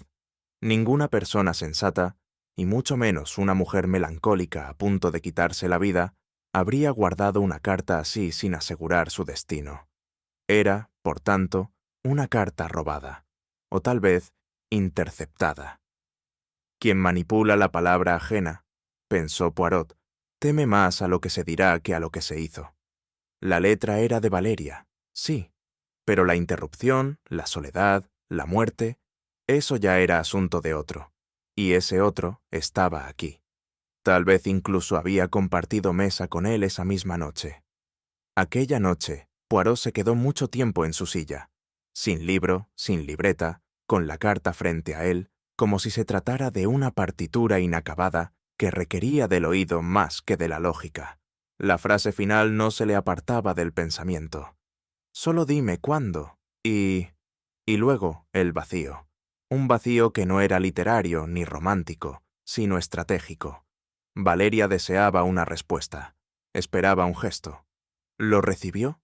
Ninguna persona sensata, y mucho menos una mujer melancólica a punto de quitarse la vida, habría guardado una carta así sin asegurar su destino. Era, por tanto, una carta robada, o tal vez interceptada. Quien manipula la palabra ajena, pensó Poirot, teme más a lo que se dirá que a lo que se hizo. La letra era de Valeria, sí, pero la interrupción, la soledad, la muerte, eso ya era asunto de otro, y ese otro estaba aquí. Tal vez incluso había compartido mesa con él esa misma noche. Aquella noche, Poirot se quedó mucho tiempo en su silla, sin libro, sin libreta, con la carta frente a él, como si se tratara de una partitura inacabada que requería del oído más que de la lógica. La frase final no se le apartaba del pensamiento. Solo dime cuándo. Y luego el vacío. Un vacío que no era literario ni romántico, sino estratégico. Valeria deseaba una respuesta. Esperaba un gesto. ¿Lo recibió?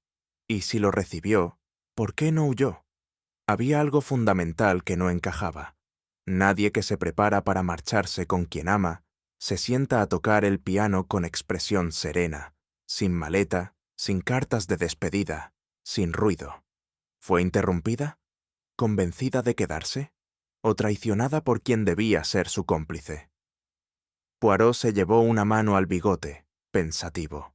Y si lo recibió, ¿por qué no huyó? Había algo fundamental que no encajaba. Nadie que se prepara para marcharse con quien ama se sienta a tocar el piano con expresión serena, sin maleta, sin cartas de despedida, sin ruido. ¿Fue interrumpida? ¿Convencida de quedarse? ¿O traicionada por quien debía ser su cómplice? Poirot se llevó una mano al bigote, pensativo.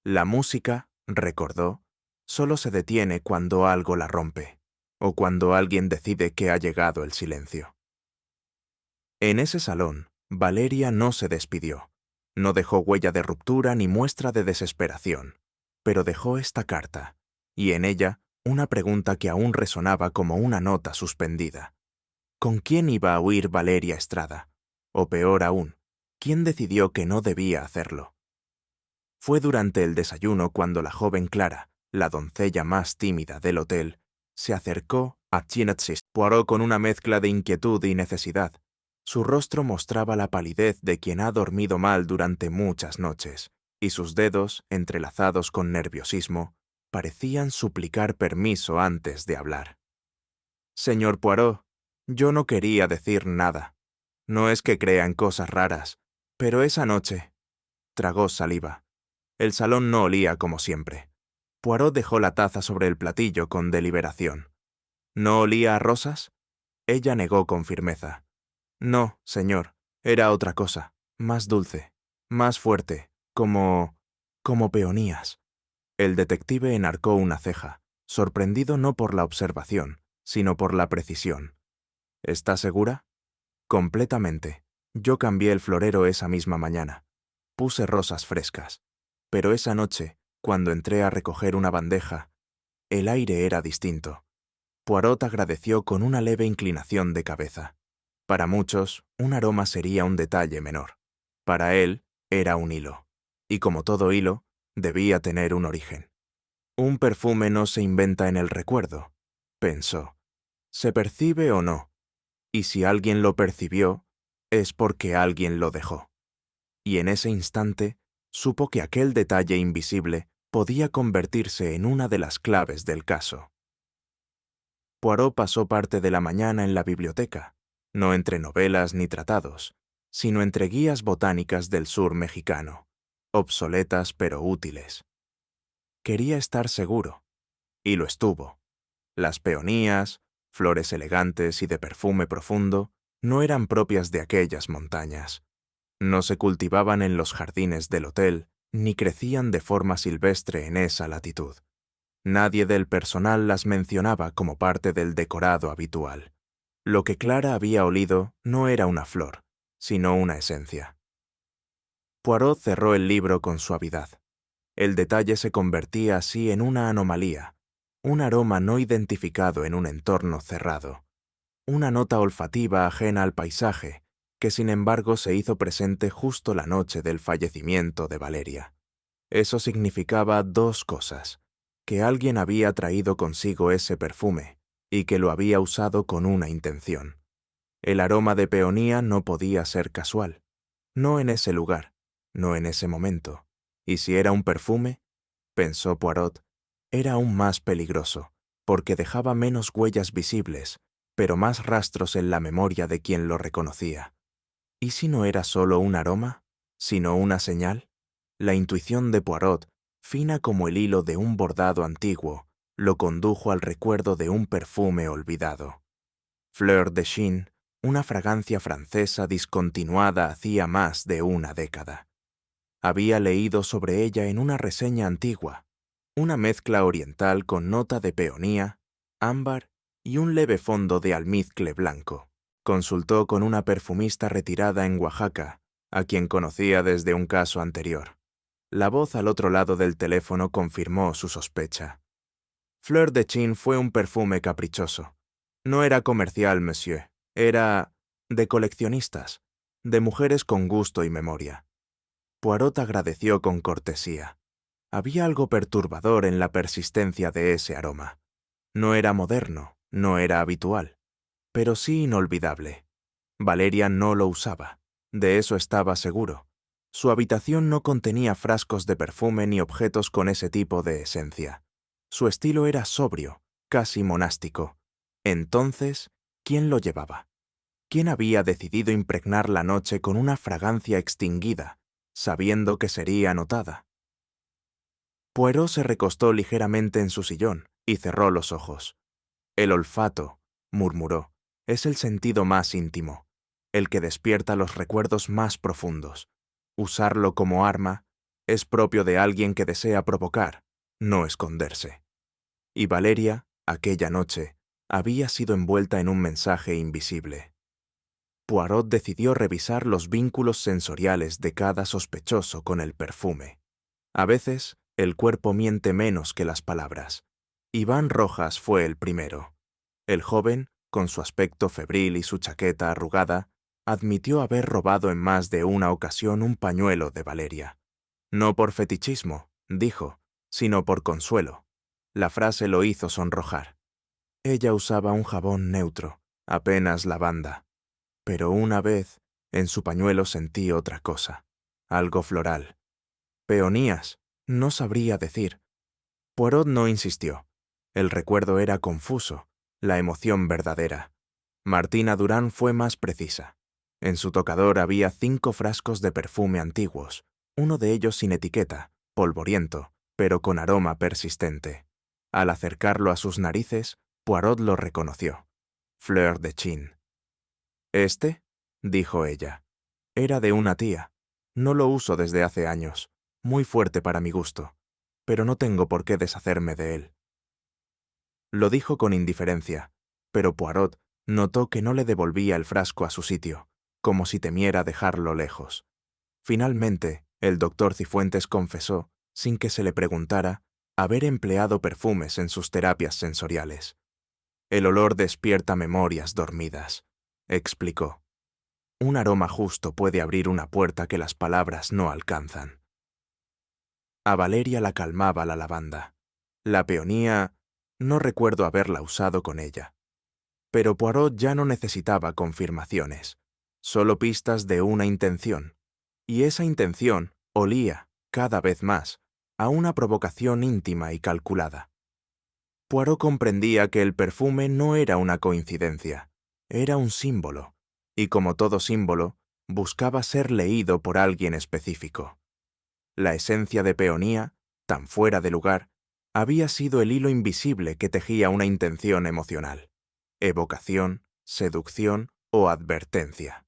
La música, recordó, solo se detiene cuando algo la rompe, o cuando alguien decide que ha llegado el silencio. En ese salón, Valeria no se despidió. No dejó huella de ruptura ni muestra de desesperación, pero dejó esta carta, y en ella una pregunta que aún resonaba como una nota suspendida. ¿Con quién iba a huir Valeria Estrada? O peor aún, ¿quién decidió que no debía hacerlo? Fue durante el desayuno cuando la joven Clara, la doncella más tímida del hotel, se acercó a Chinetsis. Poirot con una mezcla de inquietud y necesidad. Su rostro mostraba la palidez de quien ha dormido mal durante muchas noches, y sus dedos, entrelazados con nerviosismo, parecían suplicar permiso antes de hablar. «Señor Poirot, yo no quería decir nada. No es que crea en cosas raras, pero esa noche...» Tragó saliva. El salón no olía como siempre. Poirot dejó la taza sobre el platillo con deliberación. ¿No olía a rosas? Ella negó con firmeza. No, señor, era otra cosa, más dulce, más fuerte, como peonías. El detective enarcó una ceja, sorprendido no por la observación, sino por la precisión. ¿Está segura? Completamente. Yo cambié el florero esa misma mañana. Puse rosas frescas. Pero esa noche, cuando entré a recoger una bandeja, el aire era distinto. Poirot agradeció con una leve inclinación de cabeza. Para muchos, un aroma sería un detalle menor. Para él, era un hilo. Y como todo hilo, debía tener un origen. Un perfume no se inventa en el recuerdo, pensó. ¿Se percibe o no? Y si alguien lo percibió, es porque alguien lo dejó. Y en ese instante, supo que aquel detalle invisible podía convertirse en una de las claves del caso. Poirot pasó parte de la mañana en la biblioteca, no entre novelas ni tratados, sino entre guías botánicas del sur mexicano, obsoletas pero útiles. Quería estar seguro, y lo estuvo. Las peonías, flores elegantes y de perfume profundo, no eran propias de aquellas montañas. No se cultivaban en los jardines del hotel, ni crecían de forma silvestre en esa latitud. Nadie del personal las mencionaba como parte del decorado habitual. Lo que Clara había olido no era una flor, sino una esencia. Poirot cerró el libro con suavidad. El detalle se convertía así en una anomalía, un aroma no identificado en un entorno cerrado, una nota olfativa ajena al paisaje, que sin embargo se hizo presente justo la noche del fallecimiento de Valeria. Eso significaba dos cosas: que alguien había traído consigo ese perfume y que lo había usado con una intención. El aroma de peonía no podía ser casual, no en ese lugar, no en ese momento. Y si era un perfume, pensó Poirot, era aún más peligroso, porque dejaba menos huellas visibles, pero más rastros en la memoria de quien lo reconocía. ¿Y si no era solo un aroma, sino una señal? La intuición de Poirot, fina como el hilo de un bordado antiguo, lo condujo al recuerdo de un perfume olvidado. Fleur de Chine, una fragancia francesa discontinuada hacía más de una década. Había leído sobre ella en una reseña antigua, una mezcla oriental con nota de peonía, ámbar y un leve fondo de almizcle blanco. Consultó con una perfumista retirada en Oaxaca, a quien conocía desde un caso anterior. La voz al otro lado del teléfono confirmó su sospecha. Fleur de Chine fue un perfume caprichoso. No era comercial, monsieur. Era de coleccionistas, de mujeres con gusto y memoria. Poirot agradeció con cortesía. Había algo perturbador en la persistencia de ese aroma. No era moderno, no era habitual, pero sí inolvidable. Valeria no lo usaba, de eso estaba seguro. Su habitación no contenía frascos de perfume ni objetos con ese tipo de esencia. Su estilo era sobrio, casi monástico. Entonces, ¿quién lo llevaba? ¿Quién había decidido impregnar la noche con una fragancia extinguida, sabiendo que sería notada? Poirot se recostó ligeramente en su sillón y cerró los ojos. El olfato, murmuró, es el sentido más íntimo, el que despierta los recuerdos más profundos. Usarlo como arma es propio de alguien que desea provocar, no esconderse. Y Valeria, aquella noche, había sido envuelta en un mensaje invisible. Poirot decidió revisar los vínculos sensoriales de cada sospechoso con el perfume. A veces, el cuerpo miente menos que las palabras. Iván Rojas fue el primero. El joven, con su aspecto febril y su chaqueta arrugada, admitió haber robado en más de una ocasión un pañuelo de Valeria. No por fetichismo, dijo, sino por consuelo. La frase lo hizo sonrojar. Ella usaba un jabón neutro, apenas lavanda. Pero una vez, en su pañuelo sentí otra cosa, algo floral. Peonías, no sabría decir. Poirot no insistió. El recuerdo era confuso, la emoción verdadera. Martina Durán fue más precisa. En su tocador había 5 frascos de perfume antiguos, uno de ellos sin etiqueta, polvoriento, pero con aroma persistente. Al acercarlo a sus narices, Poirot lo reconoció. Fleur de Chine. «¿Este?», dijo ella. «Era de una tía. No lo uso desde hace años. Muy fuerte para mi gusto. Pero no tengo por qué deshacerme de él». Lo dijo con indiferencia, pero Poirot notó que no le devolvía el frasco a su sitio, como si temiera dejarlo lejos. Finalmente, el doctor Cifuentes confesó, sin que se le preguntara, haber empleado perfumes en sus terapias sensoriales. «El olor despierta memorias dormidas», explicó. «Un aroma justo puede abrir una puerta que las palabras no alcanzan». A Valeria la calmaba la lavanda. La peonía, no recuerdo haberla usado con ella. Pero Poirot ya no necesitaba confirmaciones, solo pistas de una intención. Y esa intención olía, cada vez más, a una provocación íntima y calculada. Poirot comprendía que el perfume no era una coincidencia, era un símbolo, y como todo símbolo, buscaba ser leído por alguien específico. La esencia de peonía, tan fuera de lugar, había sido el hilo invisible que tejía una intención emocional, evocación, seducción o advertencia.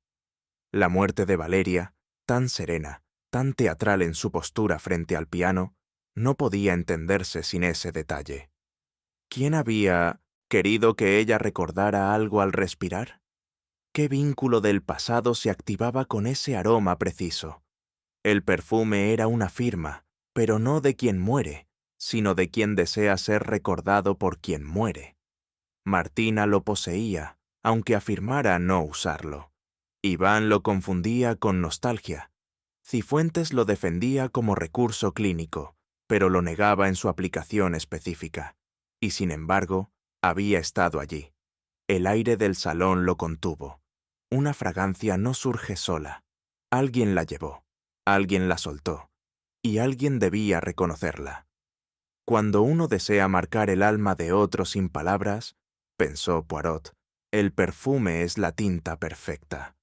La muerte de Valeria, tan serena, tan teatral en su postura frente al piano, no podía entenderse sin ese detalle. ¿Quién había querido que ella recordara algo al respirar? ¿Qué vínculo del pasado se activaba con ese aroma preciso? El perfume era una firma, pero no de quien muere, sino de quien desea ser recordado por quien muere. Martina lo poseía, aunque afirmara no usarlo. Iván lo confundía con nostalgia. Cifuentes lo defendía como recurso clínico, pero lo negaba en su aplicación específica. Y sin embargo, había estado allí. El aire del salón lo contuvo. Una fragancia no surge sola. Alguien la llevó, alguien la soltó, y alguien debía reconocerla. Cuando uno desea marcar el alma de otro sin palabras, pensó Poirot, el perfume es la tinta perfecta.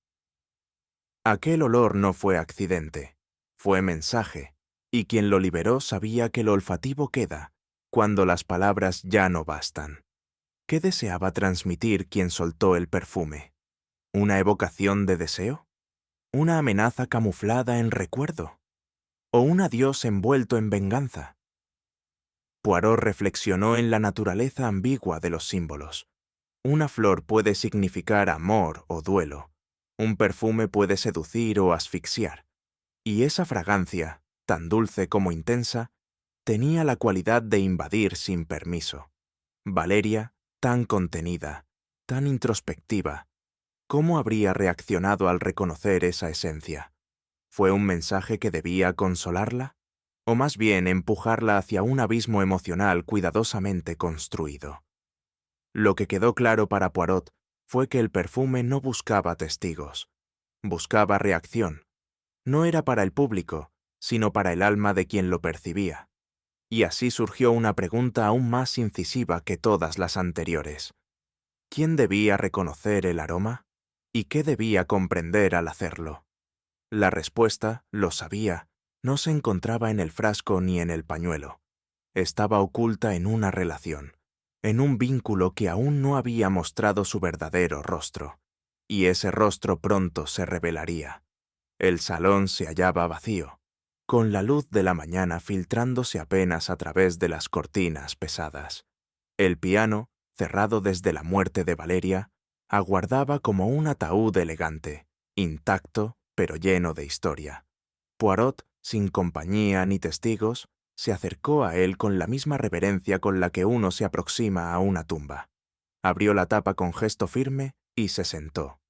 Aquel olor no fue accidente, fue mensaje, y quien lo liberó sabía que lo olfativo queda cuando las palabras ya no bastan. ¿Qué deseaba transmitir quien soltó el perfume? ¿Una evocación de deseo? ¿Una amenaza camuflada en recuerdo? ¿O un adiós envuelto en venganza? Poirot reflexionó en la naturaleza ambigua de los símbolos. Una flor puede significar amor o duelo. Un perfume puede seducir o asfixiar. Y esa fragancia, tan dulce como intensa, tenía la cualidad de invadir sin permiso. Valeria, tan contenida, tan introspectiva, ¿cómo habría reaccionado al reconocer esa esencia? ¿Fue un mensaje que debía consolarla? ¿O más bien empujarla hacia un abismo emocional cuidadosamente construido? Lo que quedó claro para Poirot fue que el perfume no buscaba testigos, buscaba reacción. No era para el público, sino para el alma de quien lo percibía. Y así surgió una pregunta aún más incisiva que todas las anteriores. ¿Quién debía reconocer el aroma? ¿Y qué debía comprender al hacerlo? La respuesta, lo sabía, no se encontraba en el frasco ni en el pañuelo. Estaba oculta en una relación, en un vínculo que aún no había mostrado su verdadero rostro. Y ese rostro pronto se revelaría. El salón se hallaba vacío, con la luz de la mañana filtrándose apenas a través de las cortinas pesadas. El piano, cerrado desde la muerte de Valeria, aguardaba como un ataúd elegante, intacto, pero lleno de historia. Poirot, sin compañía ni testigos, se acercó a él con la misma reverencia con la que uno se aproxima a una tumba. Abrió la tapa con gesto firme y se sentó.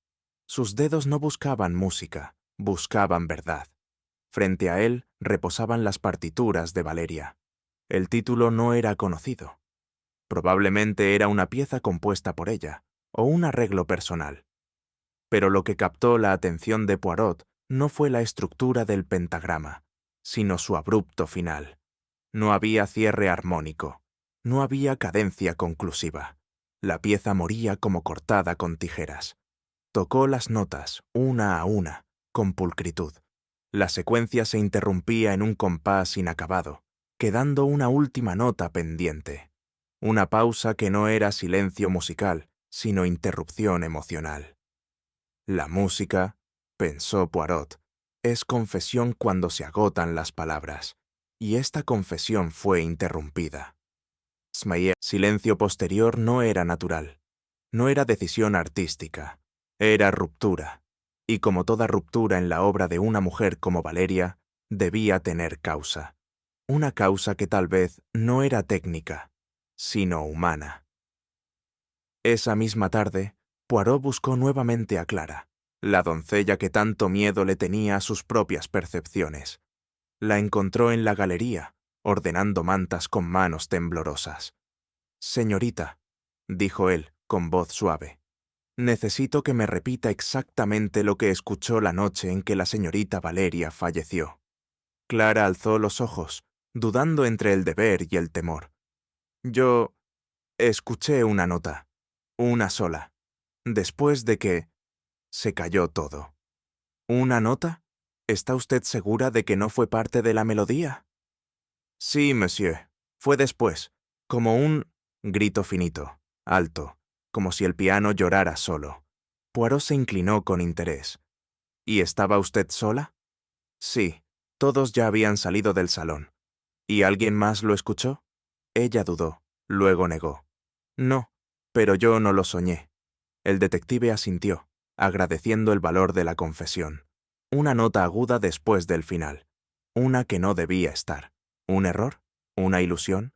Sus dedos no buscaban música, buscaban verdad. Frente a él reposaban las partituras de Valeria. El título no era conocido. Probablemente era una pieza compuesta por ella, o un arreglo personal. Pero lo que captó la atención de Poirot no fue la estructura del pentagrama, sino su abrupto final. No había cierre armónico, no había cadencia conclusiva. La pieza moría como cortada con tijeras. Tocó las notas, una a una, con pulcritud. La secuencia se interrumpía en un compás inacabado, quedando una última nota pendiente. Una pausa que no era silencio musical, sino interrupción emocional. La música, pensó Poirot, es confesión cuando se agotan las palabras, y esta confesión fue interrumpida. Silencio posterior no era natural, no era decisión artística, era ruptura, y como toda ruptura en la obra de una mujer como Valeria, debía tener causa. Una causa que tal vez no era técnica, sino humana. Esa misma tarde, Poirot buscó nuevamente a Clara, la doncella que tanto miedo le tenía a sus propias percepciones. La encontró en la galería, ordenando mantas con manos temblorosas. «Señorita», dijo él, con voz suave, «necesito que me repita exactamente lo que escuchó la noche en que la señorita Valeria falleció». Clara alzó los ojos, dudando entre el deber y el temor. «Yo escuché una nota, una sola, después de que...» Se calló todo. «¿Una nota? ¿Está usted segura de que no fue parte de la melodía?» «Sí, monsieur. Fue después, como un grito finito, alto, como si el piano llorara solo». Poirot se inclinó con interés. «¿Y estaba usted sola?» «Sí, todos ya habían salido del salón». «¿Y alguien más lo escuchó?» Ella dudó, luego negó. «No, pero yo no lo soñé». El detective asintió, agradeciendo el valor de la confesión. Una nota aguda después del final. Una que no debía estar. ¿Un error? ¿Una ilusión?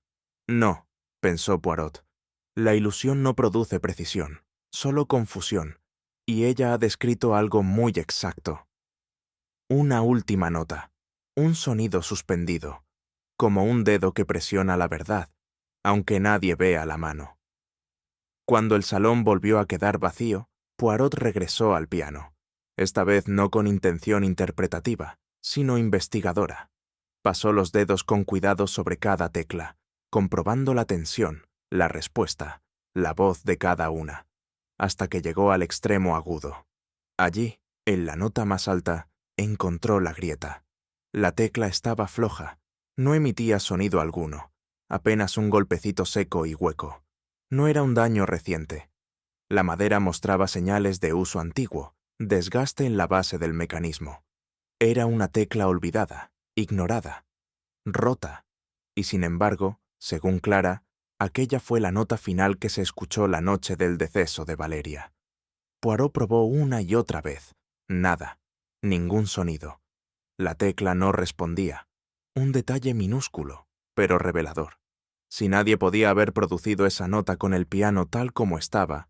No, pensó Poirot. La ilusión no produce precisión, solo confusión, y ella ha descrito algo muy exacto. Una última nota, un sonido suspendido, como un dedo que presiona la verdad, aunque nadie vea la mano. Cuando el salón volvió a quedar vacío, Poirot regresó al piano, esta vez no con intención interpretativa, sino investigadora. Pasó los dedos con cuidado sobre cada tecla, comprobando la tensión, la respuesta, la voz de cada una, hasta que llegó al extremo agudo. Allí, en la nota más alta, encontró la grieta. La tecla estaba floja, no emitía sonido alguno, apenas un golpecito seco y hueco. No era un daño reciente. La madera mostraba señales de uso antiguo, desgaste en la base del mecanismo. Era una tecla olvidada, ignorada, rota, y sin embargo, según Clara, aquella fue la nota final que se escuchó la noche del deceso de Valeria. Poirot probó una y otra vez. Nada, ningún sonido. La tecla no respondía. Un detalle minúsculo, pero revelador. Si nadie podía haber producido esa nota con el piano tal como estaba,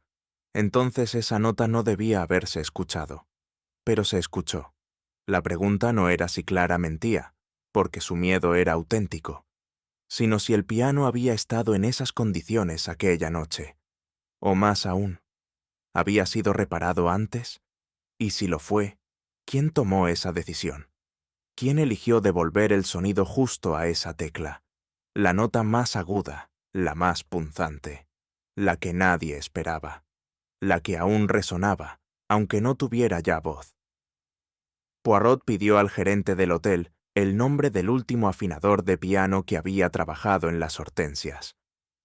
entonces esa nota no debía haberse escuchado. Pero se escuchó. La pregunta no era si Clara mentía, porque su miedo era auténtico, sino si el piano había estado en esas condiciones aquella noche. O más aún, ¿había sido reparado antes? Y si lo fue, ¿quién tomó esa decisión? ¿Quién eligió devolver el sonido justo a esa tecla? La nota más aguda, la más punzante, la que nadie esperaba, la que aún resonaba, aunque no tuviera ya voz. Poirot pidió al gerente del hotel el nombre del último afinador de piano que había trabajado en las Hortensias.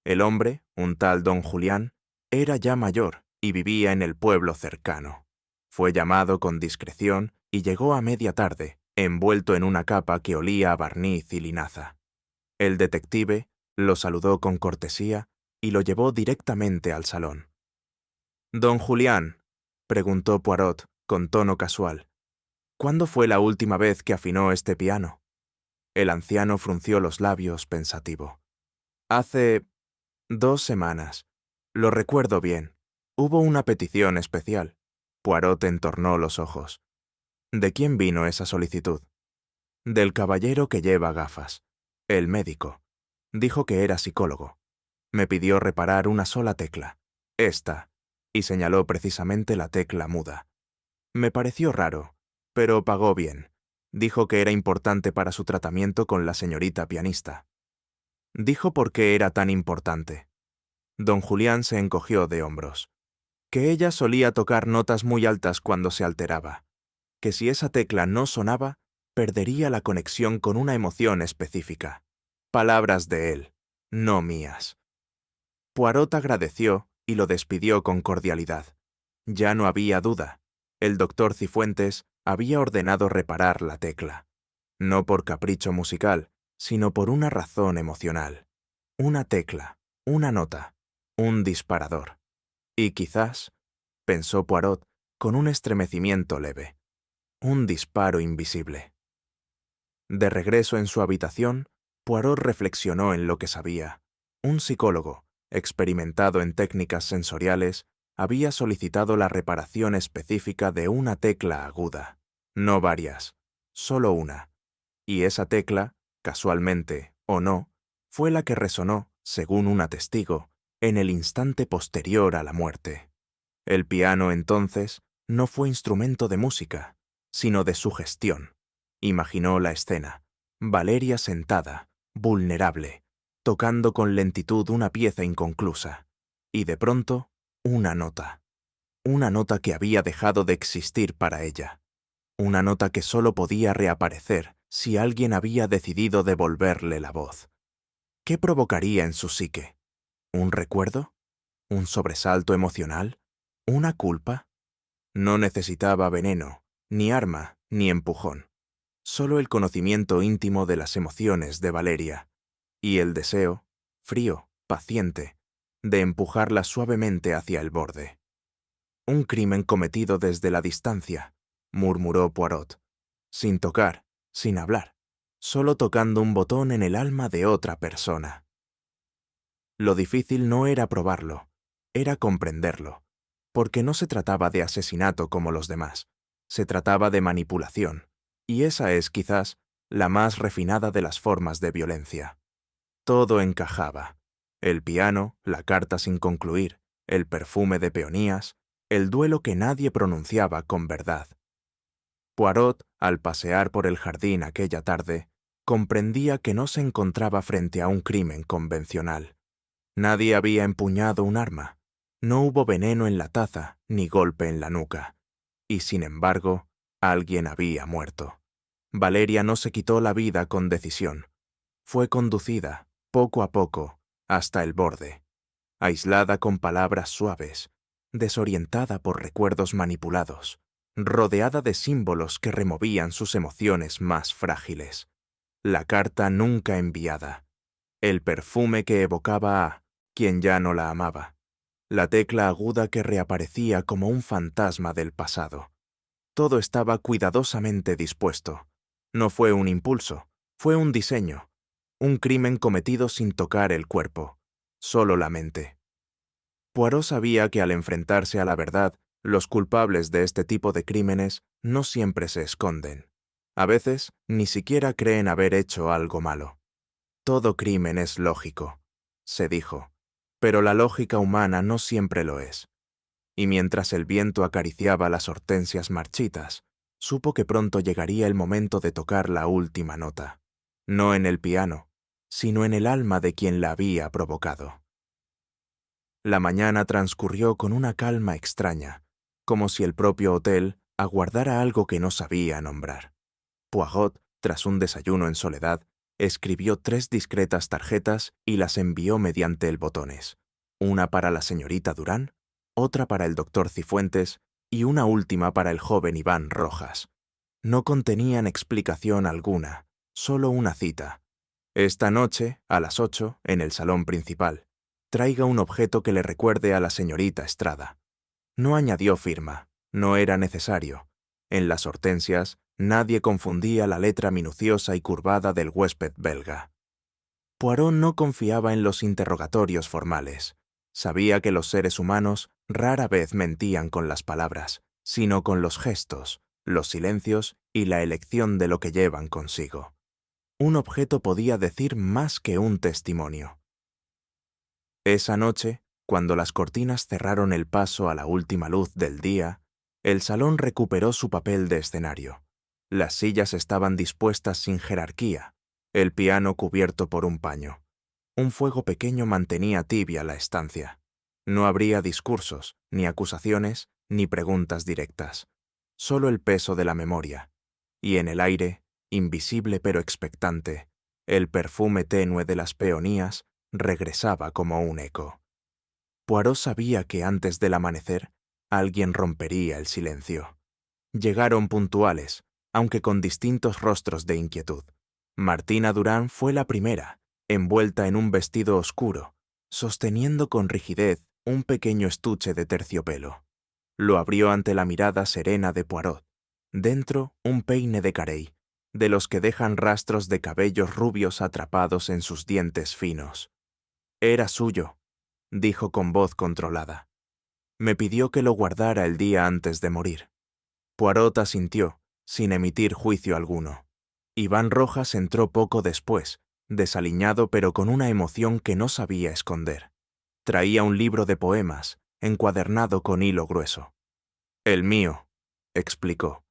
El hombre, un tal don Julián, era ya mayor y vivía en el pueblo cercano. Fue llamado con discreción y llegó a media tarde, envuelto en una capa que olía a barniz y linaza. El detective lo saludó con cortesía y lo llevó directamente al salón. «Don Julián», preguntó Poirot con tono casual, «¿cuándo fue la última vez que afinó este piano?» El anciano frunció los labios pensativo. «Hace 2 semanas. Lo recuerdo bien. Hubo una petición especial». Poirot entornó los ojos. «¿De quién vino esa solicitud?» «Del caballero que lleva gafas. El médico. Dijo que era psicólogo. Me pidió reparar una sola tecla. Esta», y señaló precisamente la tecla muda. Me pareció raro, pero pagó bien. Dijo que era importante para su tratamiento con la señorita pianista. Dijo por qué era tan importante. Don Julián se encogió de hombros. Que ella solía tocar notas muy altas cuando se alteraba. Que si esa tecla no sonaba, perdería la conexión con una emoción específica. Palabras de él, no mías. Poirot agradeció y lo despidió con cordialidad. Ya no había duda. El doctor Cifuentes había ordenado reparar la tecla. No por capricho musical, sino por una razón emocional. Una tecla, una nota, un disparador. Y quizás, pensó Poirot con un estremecimiento leve, un disparo invisible. De regreso en su habitación, Poirot reflexionó en lo que sabía. Un psicólogo, experimentado en técnicas sensoriales, había solicitado la reparación específica de una tecla aguda, no varias, solo una. Y esa tecla, casualmente o no, fue la que resonó, según un testigo, en el instante posterior a la muerte. El piano, entonces, no fue instrumento de música, sino de sugestión. Imaginó la escena. Valeria sentada, vulnerable, tocando con lentitud una pieza inconclusa. Y de pronto, una nota. Una nota que había dejado de existir para ella. Una nota que solo podía reaparecer si alguien había decidido devolverle la voz. ¿Qué provocaría en su psique? ¿Un recuerdo? ¿Un sobresalto emocional? ¿Una culpa? No necesitaba veneno, ni arma, ni empujón. Solo el conocimiento íntimo de las emociones de Valeria. Y el deseo, frío, paciente, de empujarla suavemente hacia el borde. Un crimen cometido desde la distancia, murmuró Poirot, sin tocar, sin hablar, solo tocando un botón en el alma de otra persona. Lo difícil no era probarlo, era comprenderlo, porque no se trataba de asesinato como los demás, se trataba de manipulación, y esa es quizás la más refinada de las formas de violencia. Todo encajaba. El piano, la carta sin concluir, el perfume de peonías, el duelo que nadie pronunciaba con verdad. Poirot, al pasear por el jardín aquella tarde, comprendía que no se encontraba frente a un crimen convencional. Nadie había empuñado un arma, no hubo veneno en la taza ni golpe en la nuca. Y sin embargo, alguien había muerto. Valeria no se quitó la vida con decisión. Fue conducida, poco a poco, hasta el borde, aislada con palabras suaves, desorientada por recuerdos manipulados, rodeada de símbolos que removían sus emociones más frágiles. La carta nunca enviada, el perfume que evocaba a quien ya no la amaba, la tecla aguda que reaparecía como un fantasma del pasado. Todo estaba cuidadosamente dispuesto. No fue un impulso, Fue un diseño, un crimen cometido sin tocar el cuerpo, solo la mente. Poirot sabía que al enfrentarse a la verdad, los culpables de este tipo de crímenes no siempre se esconden. A veces, ni siquiera creen haber hecho algo malo. Todo crimen es lógico, se dijo, pero la lógica humana no siempre lo es. Y mientras el viento acariciaba las hortensias marchitas, supo que pronto llegaría el momento de tocar la última nota, no en el piano, sino en el alma de quien la había provocado. La mañana transcurrió con una calma extraña, como si el propio hotel aguardara algo que no sabía nombrar. Poirot, tras un desayuno en soledad, escribió 3 discretas tarjetas y las envió mediante el botones, una para la señorita Durán, otra para el doctor Cifuentes y una última para el joven Iván Rojas. No contenían explicación alguna, solo una cita. Esta noche, a las 8, en el salón principal. Traiga un objeto que le recuerde a la señorita Estrada. No añadió firma, no era necesario. En las hortensias, nadie confundía la letra minuciosa y curvada del huésped belga. Poirot no confiaba en los interrogatorios formales. Sabía que los seres humanos rara vez mentían con las palabras, sino con los gestos, los silencios y la elección de lo que llevan consigo. Un objeto podía decir más que un testimonio. Esa noche, cuando las cortinas cerraron el paso a la última luz del día, el salón recuperó su papel de escenario. Las sillas estaban dispuestas sin jerarquía, el piano cubierto por un paño. Un fuego pequeño mantenía tibia la estancia. No habría discursos, ni acusaciones, ni preguntas directas. Solo el peso de la memoria. Y en el aire, invisible pero expectante, el perfume tenue de las peonías regresaba como un eco. Poirot sabía que antes del amanecer alguien rompería el silencio. Llegaron puntuales, aunque con distintos rostros de inquietud. Martina Durán fue la primera, envuelta en un vestido oscuro, sosteniendo con rigidez un pequeño estuche de terciopelo. Lo abrió ante la mirada serena de Poirot. Dentro, un peine de carey, de los que dejan rastros de cabellos rubios atrapados en sus dientes finos. Era suyo, dijo con voz controlada. Me pidió que lo guardara el día antes de morir. Poirot asintió, sin emitir juicio alguno. Iván Rojas entró poco después, desaliñado pero con una emoción que no sabía esconder. Traía un libro de poemas, encuadernado con hilo grueso. El mío, explicó.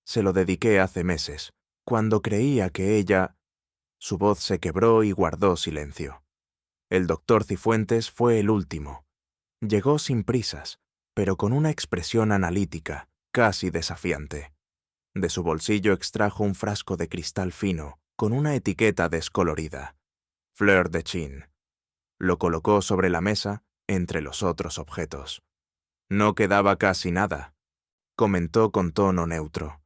Se lo dediqué hace meses, cuando creía que ella... Su voz se quebró y guardó silencio. El doctor Cifuentes fue el último. Llegó sin prisas, pero con una expresión analítica, casi desafiante. De su bolsillo extrajo un frasco de cristal fino, con una etiqueta descolorida. Fleur de Chine. Lo colocó sobre la mesa, entre los otros objetos. No quedaba casi nada, comentó con tono neutro.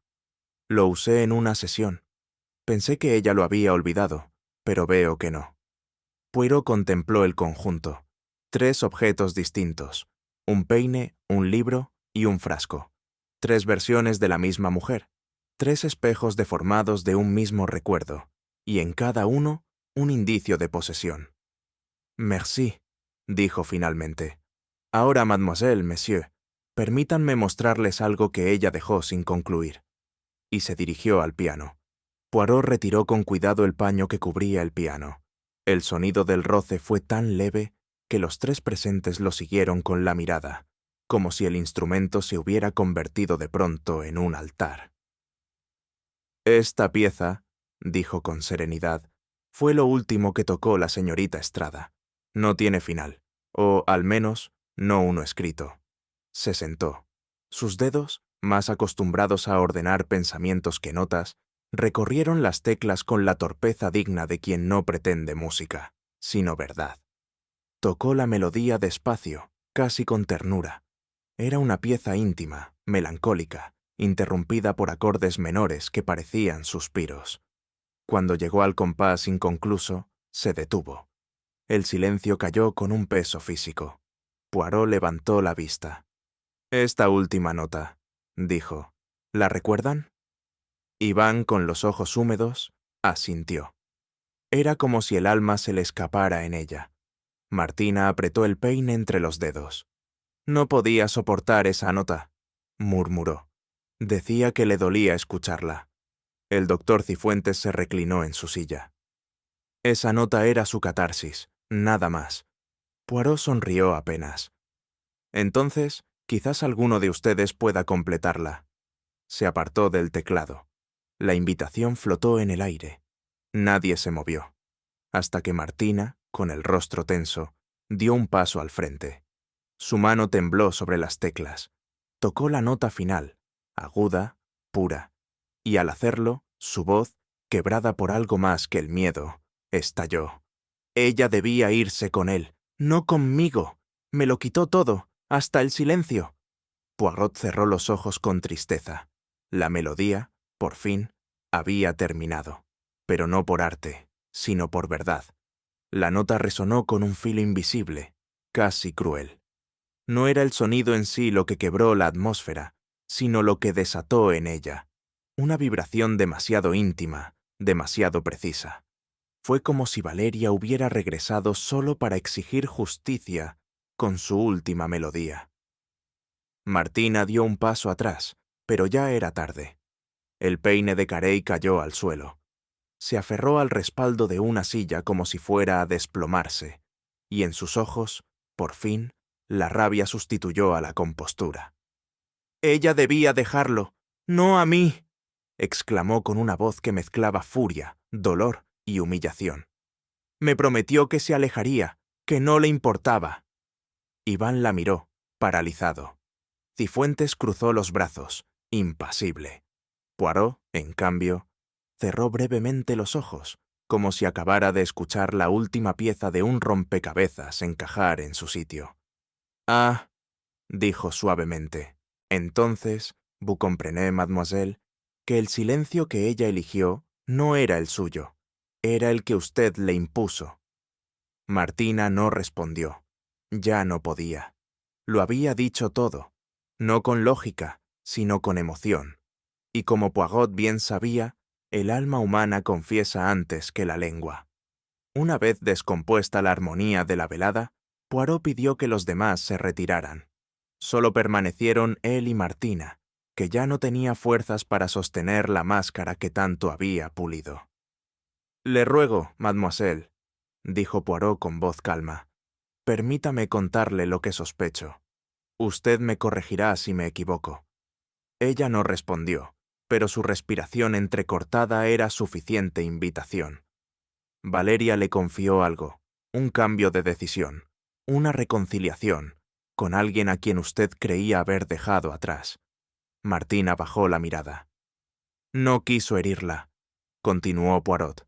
Lo usé en una sesión. Pensé que ella lo había olvidado, pero veo que no. Poirot contempló el conjunto. 3 objetos distintos. Un peine, un libro y un frasco. 3 versiones de la misma mujer. 3 espejos deformados de un mismo recuerdo. Y en cada uno, un indicio de posesión. Merci, dijo finalmente. Ahora, mademoiselle, monsieur, permítanme mostrarles algo que ella dejó sin concluir. Y se dirigió al piano. Poirot retiró con cuidado el paño que cubría el piano. El sonido del roce fue tan leve que los 3 presentes lo siguieron con la mirada, como si el instrumento se hubiera convertido de pronto en un altar. Esta pieza, dijo con serenidad, fue lo último que tocó la señorita Estrada. No tiene final, o, al menos, no uno escrito. Se sentó. Sus dedos, más acostumbrados a ordenar pensamientos que notas, recorrieron las teclas con la torpeza digna de quien no pretende música, sino verdad. Tocó la melodía despacio, casi con ternura. Era una pieza íntima, melancólica, interrumpida por acordes menores que parecían suspiros. Cuando llegó al compás inconcluso, se detuvo. El silencio cayó con un peso físico. Poirot levantó la vista. Esta última nota, dijo. ¿La recuerdan? Iván, con los ojos húmedos, Asintió. Era como si el alma se le escapara en ella. Martina apretó el peine entre los dedos. No podía soportar esa nota, murmuró. Decía que le dolía escucharla. El doctor Cifuentes se reclinó en su silla. Esa nota era su catarsis, nada más. Poirot sonrió apenas. Entonces, quizás alguno de ustedes pueda completarla. Se apartó del teclado. La invitación flotó en el aire. Nadie se movió, hasta que Martina, con el rostro tenso, dio un paso al frente. Su mano tembló sobre las teclas. Tocó la nota final, aguda, pura, y al hacerlo, su voz, quebrada por algo más que el miedo, estalló. Ella debía irse con él, no conmigo. Me lo quitó todo, hasta el silencio. Poirot cerró los ojos con tristeza. La melodía, por fin, había terminado, pero no por arte, sino por verdad. La nota resonó con un filo invisible, casi cruel. No era el sonido en sí lo que quebró la atmósfera, sino lo que desató en ella. Una vibración demasiado íntima, demasiado precisa. Fue como si Valeria hubiera regresado solo para exigir justicia con su última melodía. Martina dio un paso atrás, pero ya era tarde. El peine de Carey cayó al suelo. Se aferró al respaldo de una silla como si fuera a desplomarse, y en sus ojos, por fin, la rabia sustituyó a la compostura. «Ella debía dejarlo, no a mí», exclamó con una voz que mezclaba furia, dolor y humillación. «Me prometió que se alejaría, que no le importaba». Iván la miró, paralizado. Cifuentes cruzó los brazos, impasible. Poirot, en cambio, cerró brevemente los ojos, como si acabara de escuchar la última pieza de un rompecabezas encajar en su sitio. «Ah», dijo suavemente. «Entonces, vous comprenez, mademoiselle, que el silencio que ella eligió no era el suyo, era el que usted le impuso». Martina no respondió. Ya no podía. Lo había dicho todo, no con lógica, sino con emoción. Y como Poirot bien sabía, el alma humana confiesa antes que la lengua. Una vez descompuesta la armonía de la velada, Poirot pidió que los demás se retiraran. Solo permanecieron él y Martina, que ya no tenía fuerzas para sostener la máscara que tanto había pulido. «Le ruego, mademoiselle», dijo Poirot con voz calma, «permítame contarle lo que sospecho. Usted me corregirá si me equivoco». Ella no respondió, pero su respiración entrecortada era suficiente invitación. Valeria le confió algo, un cambio de decisión, una reconciliación, con alguien a quien usted creía haber dejado atrás. Martina bajó la mirada. «No quiso herirla», continuó Poirot,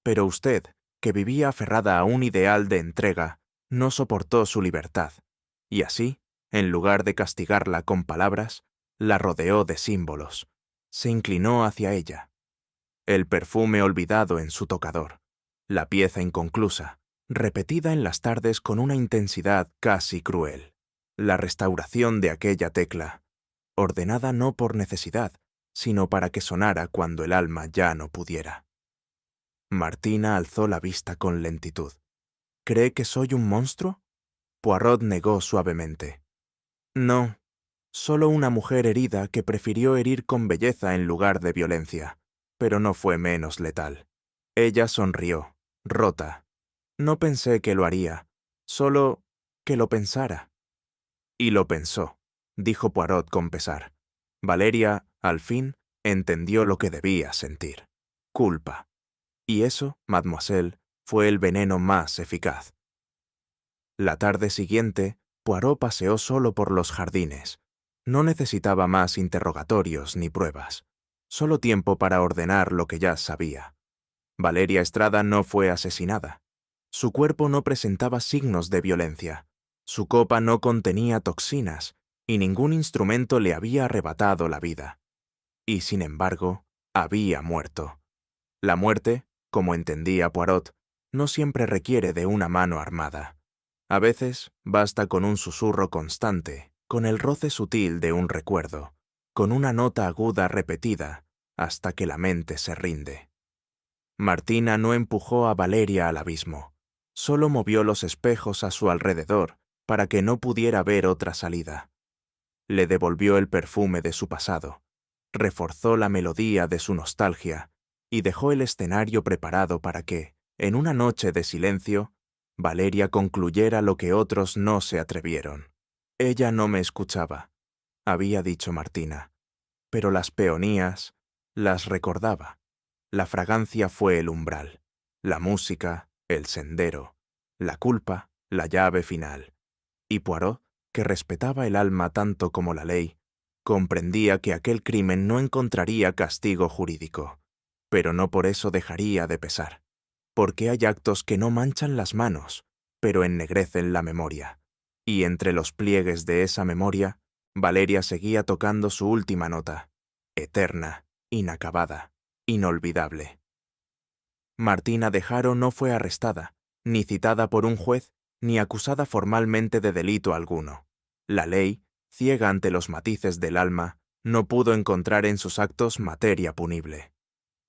«pero usted, que vivía aferrada a un ideal de entrega, no soportó su libertad, y así, en lugar de castigarla con palabras, la rodeó de símbolos. Se inclinó hacia ella. El perfume olvidado en su tocador, la pieza inconclusa, repetida en las tardes con una intensidad casi cruel. La restauración de aquella tecla, ordenada no por necesidad, sino para que sonara cuando el alma ya no pudiera. Martina alzó la vista con lentitud. «¿Cree que soy un monstruo?» Poirot negó suavemente. «No, solo una mujer herida que prefirió herir con belleza en lugar de violencia, pero no fue menos letal». Ella sonrió, rota. «No pensé que lo haría, solo que lo pensara». «Y lo pensó», dijo Poirot con pesar. Valeria, al fin, entendió lo que debía sentir. Culpa. Y eso, mademoiselle, fue el veneno más eficaz. La tarde siguiente, Poirot paseó solo por los jardines. No necesitaba más interrogatorios ni pruebas, solo tiempo para ordenar lo que ya sabía. Valeria Estrada no fue asesinada. Su cuerpo no presentaba signos de violencia. Su copa no contenía toxinas, y ningún instrumento le había arrebatado la vida. Y sin embargo, había muerto. La muerte, como entendía Poirot, no siempre requiere de una mano armada. A veces basta con un susurro constante, con el roce sutil de un recuerdo, con una nota aguda repetida, hasta que la mente se rinde. Martina no empujó a Valeria al abismo, solo movió los espejos a su alrededor para que no pudiera ver otra salida. Le devolvió el perfume de su pasado, reforzó la melodía de su nostalgia y dejó el escenario preparado para que, en una noche de silencio, Valeria concluyera lo que otros no se atrevieron. Ella no me escuchaba, había dicho Martina, pero las peonías las recordaba. La fragancia fue el umbral, la música, el sendero, la culpa, la llave final. Y Poirot, que respetaba el alma tanto como la ley, comprendía que aquel crimen no encontraría castigo jurídico, pero no por eso dejaría de pesar, porque hay actos que no manchan las manos, pero ennegrecen la memoria. Y entre los pliegues de esa memoria, Valeria seguía tocando su última nota, eterna, inacabada, inolvidable. Martina de Haro no fue arrestada, ni citada por un juez, ni acusada formalmente de delito alguno. La ley, ciega ante los matices del alma, no pudo encontrar en sus actos materia punible.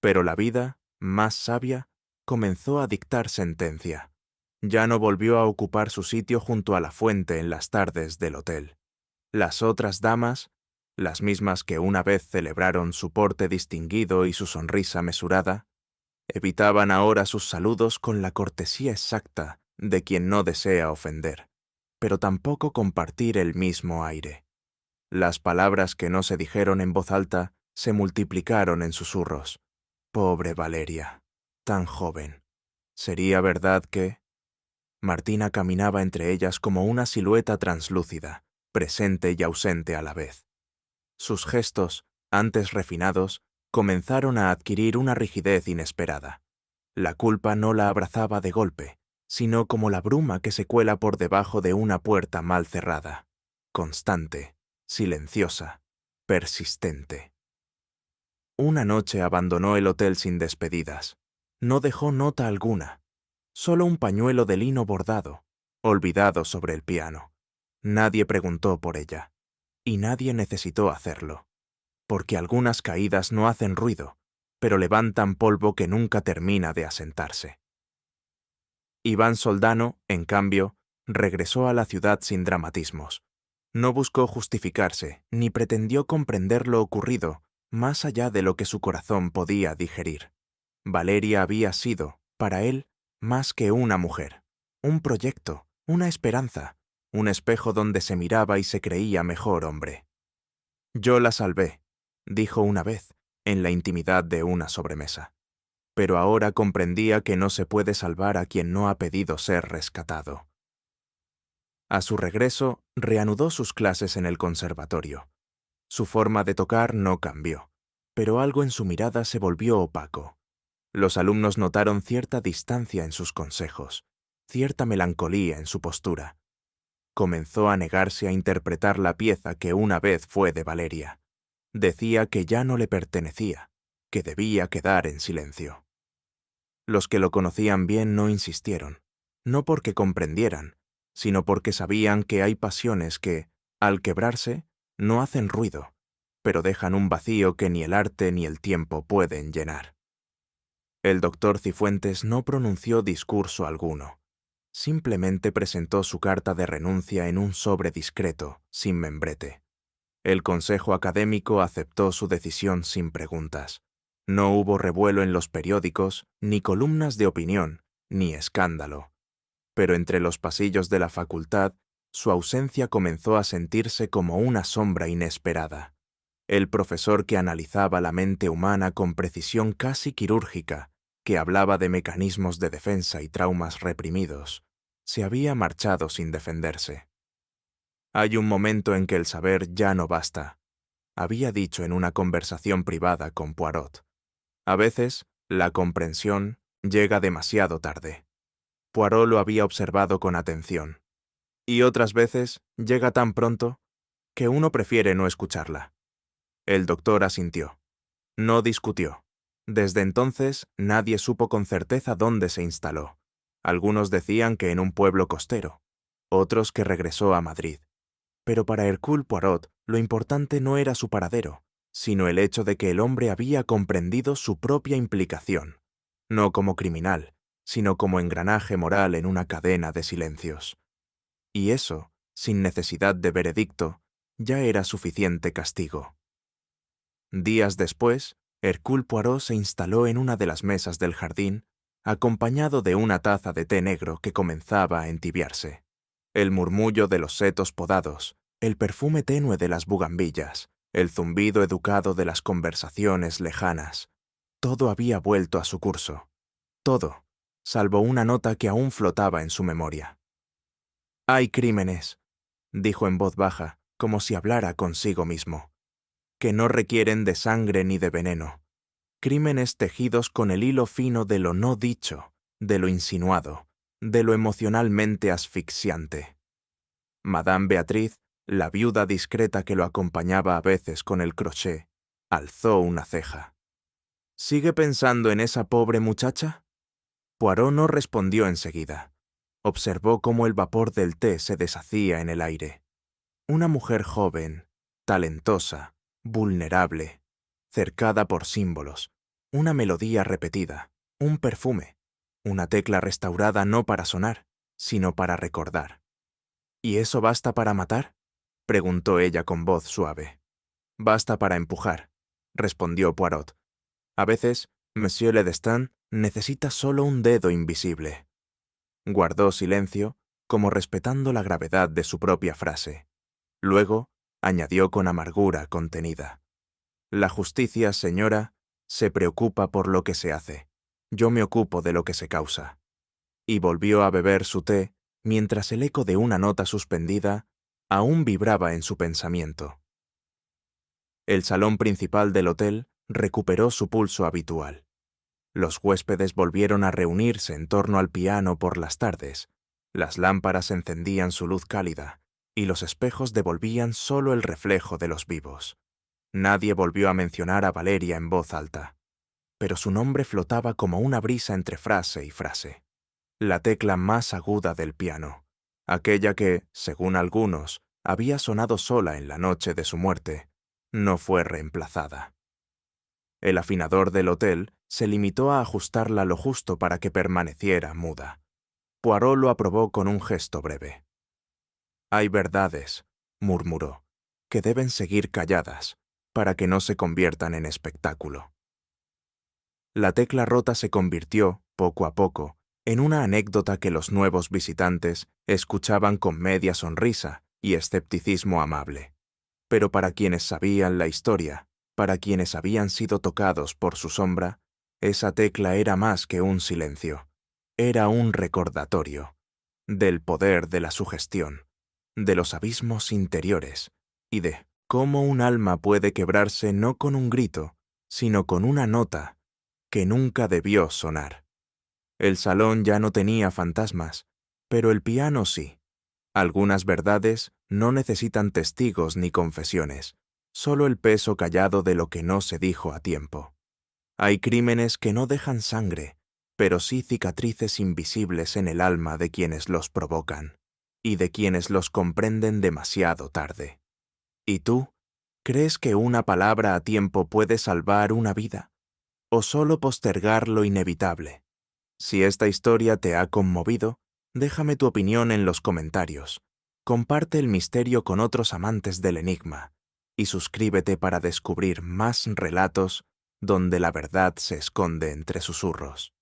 Pero la vida, más sabia, comenzó a dictar sentencia. Ya no volvió a ocupar su sitio junto a la fuente en las tardes del hotel. Las otras damas, las mismas que una vez celebraron su porte distinguido y su sonrisa mesurada, evitaban ahora sus saludos con la cortesía exacta de quien no desea ofender, pero tampoco compartir el mismo aire. Las palabras que no se dijeron en voz alta se multiplicaron en susurros. Pobre Valeria, tan joven. ¿Sería verdad que...? Martina caminaba entre ellas como una silueta translúcida, presente y ausente a la vez. Sus gestos, antes refinados, comenzaron a adquirir una rigidez inesperada. La culpa no la abrazaba de golpe, sino como la bruma que se cuela por debajo de una puerta mal cerrada, constante, silenciosa, persistente. Una noche abandonó el hotel sin despedidas. No dejó nota alguna, solo un pañuelo de lino bordado, olvidado sobre el piano. Nadie preguntó por ella, y nadie necesitó hacerlo, porque algunas caídas no hacen ruido, pero levantan polvo que nunca termina de asentarse. Iván Soldano, en cambio, regresó a la ciudad sin dramatismos. No buscó justificarse, ni pretendió comprender lo ocurrido, más allá de lo que su corazón podía digerir. Valeria había sido, para él, más que una mujer, un proyecto, una esperanza, un espejo donde se miraba y se creía mejor hombre. Yo la salvé, dijo una vez, en la intimidad de una sobremesa. Pero ahora comprendía que no se puede salvar a quien no ha pedido ser rescatado. A su regreso, reanudó sus clases en el conservatorio. Su forma de tocar no cambió, pero algo en su mirada se volvió opaco. Los alumnos notaron cierta distancia en sus consejos, cierta melancolía en su postura. Comenzó a negarse a interpretar la pieza que una vez fue de Valeria. Decía que ya no le pertenecía, que debía quedar en silencio. Los que lo conocían bien no insistieron, no porque comprendieran, sino porque sabían que hay pasiones que, al quebrarse, no hacen ruido, pero dejan un vacío que ni el arte ni el tiempo pueden llenar. El doctor Cifuentes no pronunció discurso alguno. Simplemente presentó su carta de renuncia en un sobre discreto, sin membrete. El consejo académico aceptó su decisión sin preguntas. No hubo revuelo en los periódicos, ni columnas de opinión, ni escándalo. Pero entre los pasillos de la facultad, su ausencia comenzó a sentirse como una sombra inesperada. El profesor que analizaba la mente humana con precisión casi quirúrgica, que hablaba de mecanismos de defensa y traumas reprimidos, se había marchado sin defenderse. Hay un momento en que el saber ya no basta, había dicho en una conversación privada con Poirot. A veces, la comprensión llega demasiado tarde. Poirot lo había observado con atención. Y otras veces llega tan pronto que uno prefiere no escucharla. El doctor asintió. No discutió. Desde entonces nadie supo con certeza dónde se instaló. Algunos decían que en un pueblo costero, otros que regresó a Madrid. Pero para Hercule Poirot lo importante no era su paradero, sino el hecho de que el hombre había comprendido su propia implicación. no como criminal, sino como engranaje moral en una cadena de silencios. Y eso, sin necesidad de veredicto, ya era suficiente castigo. Días después, Hercule Poirot se instaló en una de las mesas del jardín, acompañado de una taza de té negro que comenzaba a entibiarse. El murmullo de los setos podados, el perfume tenue de las bugambillas, el zumbido educado de las conversaciones lejanas, todo había vuelto a su curso. Todo, salvo una nota que aún flotaba en su memoria. «Hay crímenes», dijo en voz baja, como si hablara consigo mismo, «que no requieren de sangre ni de veneno. Crímenes tejidos con el hilo fino de lo no dicho, de lo insinuado, de lo emocionalmente asfixiante». Madame Beatriz, la viuda discreta que lo acompañaba a veces con el crochet, alzó una ceja. «¿Sigue pensando en esa pobre muchacha?» Poirot no respondió enseguida. Observó cómo el vapor del té se deshacía en el aire. Una mujer joven, talentosa, vulnerable, cercada por símbolos, una melodía repetida, un perfume, una tecla restaurada no para sonar, sino para recordar. «¿Y eso basta para matar?», preguntó ella con voz suave. «Basta para empujar», respondió Poirot. «A veces, Monsieur le Destin necesita solo un dedo invisible». Guardó silencio, como respetando la gravedad de su propia frase. Luego, añadió con amargura contenida: «La justicia, señora, se preocupa por lo que se hace. Yo me ocupo de lo que se causa». Y volvió a beber su té, mientras el eco de una nota suspendida aún vibraba en su pensamiento. El salón principal del hotel recuperó su pulso habitual. Los huéspedes volvieron a reunirse en torno al piano por las tardes, las lámparas encendían su luz cálida, y los espejos devolvían solo el reflejo de los vivos. Nadie volvió a mencionar a Valeria en voz alta, pero su nombre flotaba como una brisa entre frase y frase. La tecla más aguda del piano, aquella que, según algunos, había sonado sola en la noche de su muerte, no fue reemplazada. El afinador del hotel se limitó a ajustarla lo justo para que permaneciera muda. Poirot lo aprobó con un gesto breve. «Hay verdades», murmuró, «que deben seguir calladas, para que no se conviertan en espectáculo». La tecla rota se convirtió, poco a poco, en una anécdota que los nuevos visitantes escuchaban con media sonrisa y escepticismo amable. Pero para quienes sabían la historia, para quienes habían sido tocados por su sombra, esa tecla era más que un silencio. Era un recordatorio del poder de la sugestión, de los abismos interiores y de cómo un alma puede quebrarse no con un grito, sino con una nota que nunca debió sonar. El salón ya no tenía fantasmas, pero el piano sí. Algunas verdades no necesitan testigos ni confesiones, solo el peso callado de lo que no se dijo a tiempo. Hay crímenes que no dejan sangre, pero sí cicatrices invisibles en el alma de quienes los provocan, y de quienes los comprenden demasiado tarde. ¿Y tú? ¿Crees que una palabra a tiempo puede salvar una vida? ¿O solo postergar lo inevitable? Si esta historia te ha conmovido, déjame tu opinión en los comentarios. Comparte el misterio con otros amantes del enigma y suscríbete para descubrir más relatos donde la verdad se esconde entre susurros.